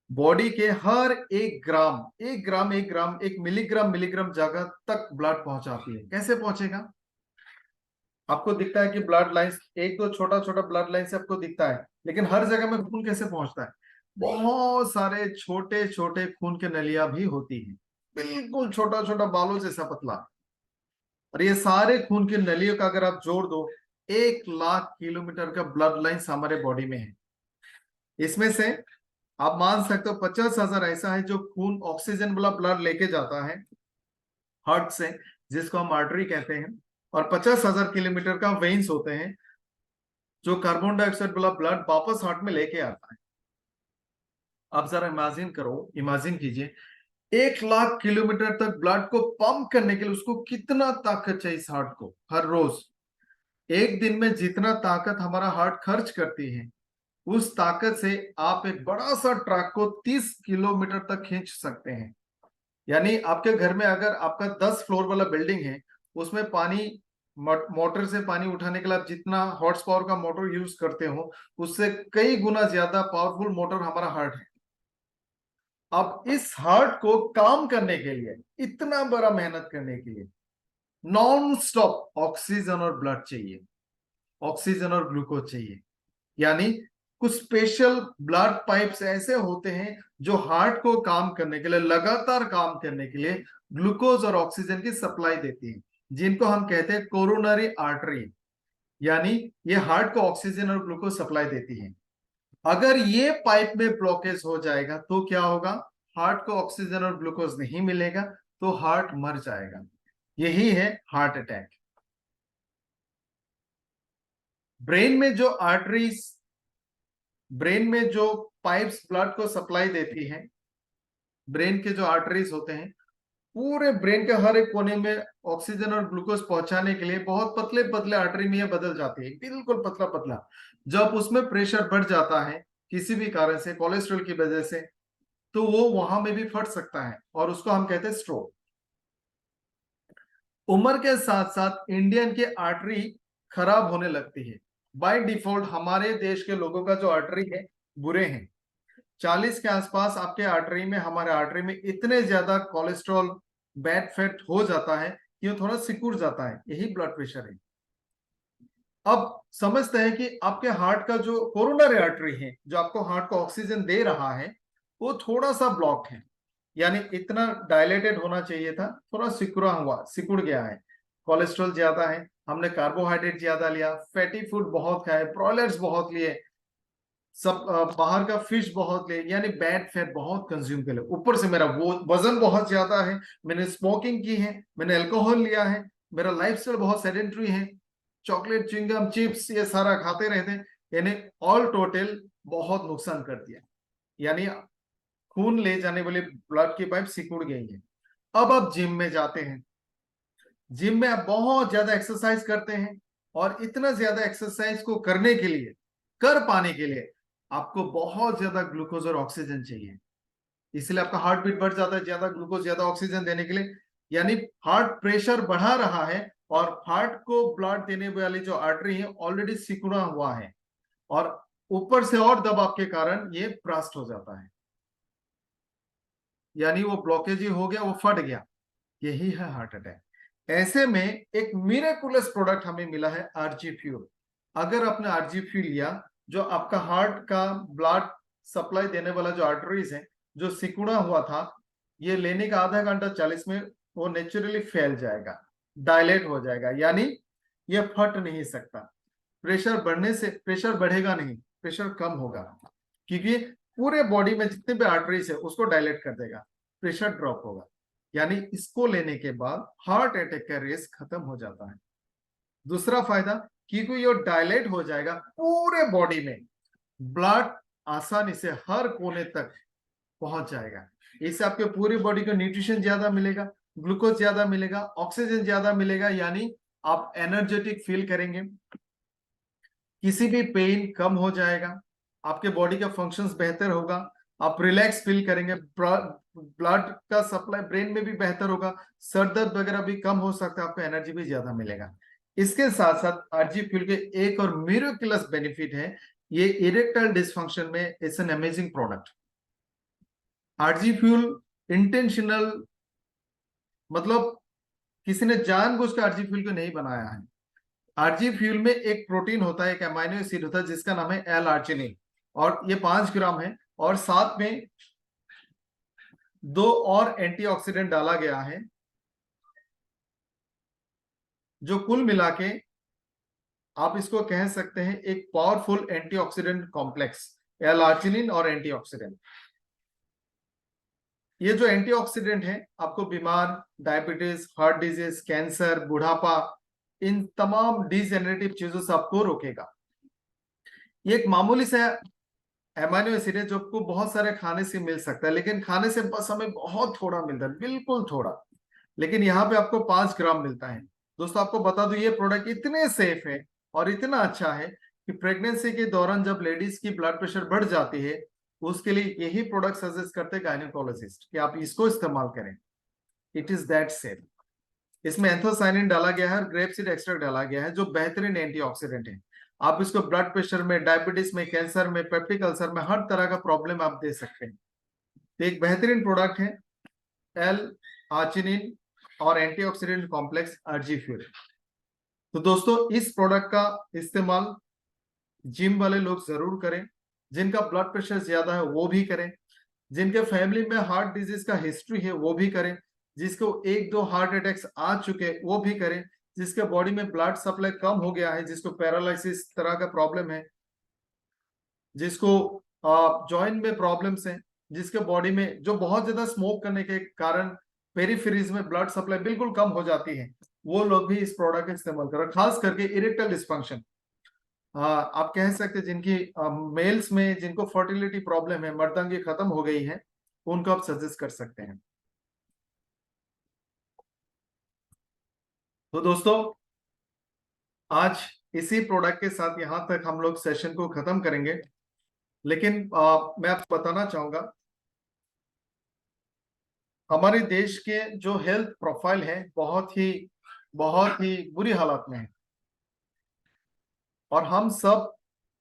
बॉडी के हर 1 ग्राम 1 ग्राम 1 ग्राम 1 मिलीग्राम जगह तक ब्लड पहुंचाती है। कैसे पहुंचेगा? आपको दिखता है कि ब्लड लाइंस, एक दो छोटा छोटा ब्लड लाइन से आपको दिखता है, लेकिन हर जगह में खून कैसे पहुंचता है? बहुत सारे छोटे छोटे खून के नलियां भी होती हैं, बिल्कुल छोटा छोटा बालों जैसा पतला। और ये सारे खून की नलियों का अगर आप जोड़ दो, 1 लाख किलोमीटर का ब्लड लाइंस हमारे बॉडी में है। इसमें से आप मान सकते हो 50,000 ऐसा है जो खून ऑक्सीजन वाला ब्लड लेके जाता है हार्ट से, जिसको हम आर्टरी कहते हैं, और 50,000 किलोमीटर का वेन्स होते हैं जो कार्बन डाइऑक्साइड वाला ब्लड वापस हार्ट में लेके आता है। आप जरा इमेजिन करो, इमेजिन कीजिए, 1 लाख किलोमीटर तक ब्लड को पंप करने के लिए उसको कितना ताकत चाहिए इस हार्ट को। हर रोज एक दिन में जितना ताकत हमारा हार्ट खर्च करती है, उस ताकत से आप एक बड़ा सा ट्रक को 30 किलोमीटर तक खींच सकते हैं। यानी आपके घर में अगर आपका 10 फ्लोर वाला बिल्डिंग है, उसमें पानी मोटर से पानी उठाने के लिए आप जितना हॉर्स पावर का मोटर यूज करते हो, उससे कई गुना ज्यादा पावरफुल मोटर हमारा हार्ट है। अब इस हार्ट को काम करने के लिए, इतना बड़ा मेहनत करने के लिए नॉन स्टॉप ऑक्सीजन और ब्लड चाहिए, ऑक्सीजन और ग्लूकोज चाहिए। यानी कुछ स्पेशल ब्लड पाइप्स ऐसे होते हैं जो हार्ट को काम करने के लिए, लगातार काम करने के लिए ग्लूकोज और ऑक्सीजन की सप्लाई देती है, जिनको हम कहते हैं कोरोनरी आर्टरी। यानी ये हार्ट को ऑक्सीजन और ग्लूकोज सप्लाई देती है। अगर ये पाइप में ब्लॉकेज हो जाएगा तो क्या होगा? हार्ट को ऑक्सीजन और ग्लूकोज नहीं मिलेगा तो हार्ट मर जाएगा। यही है हार्ट अटैक। ब्रेन में जो आर्टरीज, ब्रेन में जो पाइप्स ब्लड को सप्लाई देती हैं, ब्रेन के जो आर्टरीज होते हैं, पूरे ब्रेन के हर एक कोने में ऑक्सीजन और ग्लूकोज पहुंचाने के लिए बहुत पतले पतले आर्टरी में ये बदल जाती है, बिल्कुल पतला पतला। जब उसमें प्रेशर बढ़ जाता है किसी भी कारण से, कोलेस्ट्रॉल की वजह से, तो वो वहां में भी फट सकता है और उसको हम कहते हैं स्ट्रोक। उम्र के साथ साथ इंडियन की आर्टरी खराब होने लगती है। बाय डिफॉल्ट हमारे देश के लोगों का जो आर्टरी है बुरे हैं। 40 के आसपास आपके आर्टरी में, हमारे आर्टरी में इतने ज्यादा कोलेस्ट्रॉल, बैड फैट हो जाता है कि वो थोड़ा सिकुड़ जाता है। यही ब्लड प्रेशर है। अब समझते हैं कि आपके हार्ट का जो कोरोनरी आर्टरी है, जो आपको हार्ट को ऑक्सीजन दे रहा है, वो थोड़ा सा ब्लॉक है। यानी इतना डायलेटेड होना चाहिए था, थोड़ा सिकुड़ा हुआ, सिकुड़ गया है। कोलेस्ट्रॉल ज्यादा है, हमने कार्बोहाइड्रेट ज्यादा लिया, फैटी फूड बहुत खाए, ब्रॉयलर्स बहुत लिए, सब बाहर का फिश बहुत ले, यानी बैड फैट बहुत कंज्यूम कर ले। ऊपर से मेरा वो वजन बहुत ज्यादा है, मैंने स्मोकिंग की है, मैंने अल्कोहल लिया है, मेरा लाइफस्टाइल बहुत सेडेंटरी है, चॉकलेट, च्युइंगम, चिप्स ये सारा खाते रहते हैं। यानी ऑल टोटल बहुत नुकसान कर दिया। यानी खून ले जाने वाली ब्लड की पाइप सिकुड़ गई है। अब आप जिम में जाते हैं, जिम में आप बहुत ज्यादा एक्सरसाइज करते हैं, और इतना ज्यादा एक्सरसाइज को करने के लिए, कर पाने के लिए आपको बहुत ज्यादा ग्लूकोज और ऑक्सीजन चाहिए। इसलिए आपका हार्ट बीट बढ़ जाता है, ज्यादा ग्लूकोज ज्यादा ऑक्सीजन देने के लिए। यानी हार्ट प्रेशर बढ़ा रहा है, और हार्ट को ब्लड देने वाली जो आर्टरी है ऑलरेडी सिकुड़ा हुआ है, और ऊपर से और दबाव के कारण ये ब्रास्ट हो जाता है। यानी वो ब्लॉकेज ही हो गया, वो फट गया। यही है हार्ट अटैक। ऐसे में एक मिरेकुलस प्रोडक्ट हमें मिला है, आरजी फ्यूल। अगर आपने आरजी फ्यूल लिया, जो आपका हार्ट का ब्लड सप्लाई देने वाला जो आर्टरीज है, जो सिकुड़ा हुआ था, ये लेने का आधा घंटा 40 में वो नेचुरली फैल जाएगा, डायलेट हो जाएगा। यानी ये फट नहीं सकता। प्रेशर बढ़ने से, प्रेशर बढ़ेगा नहीं, प्रेशर कम होगा, क्योंकि पूरे बॉडी में जितने भी आर्टरीज है उसको डायलेट कर देगा, प्रेशर ड्रॉप होगा। यानी इसको लेने के बाद हार्ट अटैक का रिस्क खत्म हो जाता है। दूसरा फायदा, क्योंकि ये डायलेट हो जाएगा, पूरे बॉडी में ब्लड आसानी से हर कोने तक पहुंच जाएगा। इससे आपके पूरी बॉडी को न्यूट्रिशन ज्यादा मिलेगा, ग्लूकोज ज्यादा मिलेगा, ऑक्सीजन ज्यादा मिलेगा। यानी आप एनर्जेटिक फील करेंगे, किसी भी पेन कम हो जाएगा, आपके बॉडी का फंक्शंस बेहतर होगा, आप रिलैक्स फील करेंगे, ब्लड का सप्लाई ब्रेन में भी बेहतर होगा, सर दर्द वगैरह भी कम हो सकता है, आपको एनर्जी भी ज्यादा मिलेगा। इसके साथ साथ आरजी फ्यूल के एक और मिरेकलस बेनिफिट है, ये इरेक्टाइल डिसफंक्शन में it's an amazing product. RG fuel intentional, मतलब किसी ने जानबूझकर आरजी फ्यूल को नहीं बनाया है। आरजी फ्यूल में एक प्रोटीन होता है, एक अमाइनो एसिड होता है जिसका नाम है एल आर्जिनिन, और ये 5 ग्राम है, और साथ में 2 और एंटीऑक्सीडेंट डाला गया है, जो कुल मिला के आप इसको कह सकते हैं एक powerful antioxidant complex, L arginine और एंटीऑक्सीडेंट। ये जो एंटीऑक्सीडेंट है आपको बीमार, डायबिटीज, हार्ट डिजीज, कैंसर, बुढ़ापा, इन तमाम डिजेनरेटिव चीजों से आपको रोकेगा। ये एक मामूली सा एमाइनो एसिड है जो आपको बहुत सारे खाने से मिल सकता है, लेकिन खाने से बस हमें बहुत थोड़ा मिलता है, बिल्कुल थोड़ा। लेकिन यहाँ पे आपको 5 ग्राम मिलता है। दोस्तों आपको बता दूं, ये प्रोडक्ट इतने सेफ है और इतना अच्छा है कि प्रेगनेंसी के दौरान जब लेडीज की ब्लड प्रेशर बढ़ जाती है, उसके लिए यही प्रोडक्ट सजेस्ट करते हैं गायनेकोलॉजिस्ट कि आप इसको इस्तेमाल करें। It is that safe. इसमें एंथोसाइनिन डाला गया है और ग्रेप सीड एक्सट्रैक्ट डाला गया है, जो बेहतरीन एंटीऑक्सीडेंट है। आप इसको ब्लड प्रेशर में, डायबिटीज में, कैंसर में, पेप्टिक अल्सर में, हर तरह का प्रॉब्लम आप दे सकते हैं। तो एक बेहतरीन प्रोडक्ट है एल आर्जिनिन और एंटीऑक्सीडेंट कॉम्प्लेक्स आरजी फ्यूल। तो दोस्तों इस प्रोडक्ट का इस्तेमाल जिम वाले लोग जरूर करें, जिनका ब्लड प्रेशर ज्यादा है वो भी करें, जिनके फैमिली में हार्ट डिजीज का हिस्ट्री है वो भी करें, जिसको 1-2 हार्ट अटैक्स आ चुके वो भी करें, जिसके बॉडी में ब्लड सप्लाई कम हो गया है, जिसको पैरालिसिस तरह का प्रॉब्लम है, जिसको जॉइंट में प्रॉब्लम्स हैं, जिसके बॉडी में जो बहुत ज्यादा स्मोक करने के कारण पेरिफेरीज में ब्लड सप्लाई बिल्कुल कम हो जाती है, वो लोग भी इस प्रोडक्ट का इस्तेमाल करें। खास करके इरेक्टाइल डिस्फंक्शन, आप कह सकते हैं जिनकी मेल्स में जिनको फर्टिलिटी प्रॉब्लम है, मर्दांगी खत्म हो गई है, उनको आप सजेस्ट कर सकते हैं। तो दोस्तों आज इसी प्रोडक्ट के साथ यहां तक हम लोग सेशन को खत्म करेंगे। लेकिन मैं आपको बताना चाहूंगा, हमारे देश के जो हेल्थ प्रोफाइल है बहुत ही बुरी हालत में है, और हम सब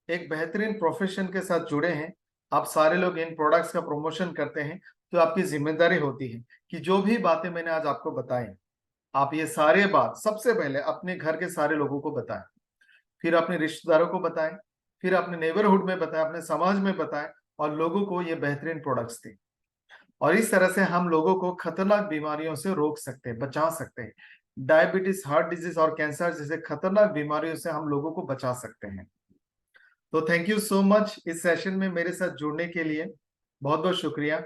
एक बेहतरीन प्रोफेशन के साथ जुड़े हैं। आप सारे लोग इन प्रोडक्ट्स का प्रमोशन करते हैं, तो आपकी जिम्मेदारी होती है कि जो भी बातें मैंने आज आपको बताई, आप ये सारे बात सबसे पहले अपने घर के सारे लोगों को बताएं, फिर अपने रिश्तेदारों को बताएं, फिर अपने नेबरहुड में बताएं, अपने समाज में बताएं, और लोगों को ये बेहतरीन प्रोडक्ट्स दें। और इस तरह से हम लोगों को खतरनाक बीमारियों से रोक सकते हैं, बचा सकते हैं। डायबिटीज, हार्ट डिजीज और कैंसर जैसे खतरनाक बीमारियों से हम लोगों को बचा सकते हैं। तो थैंक यू सो मच इस सेशन में मेरे साथ जुड़ने के लिए, बहुत बहुत शुक्रिया।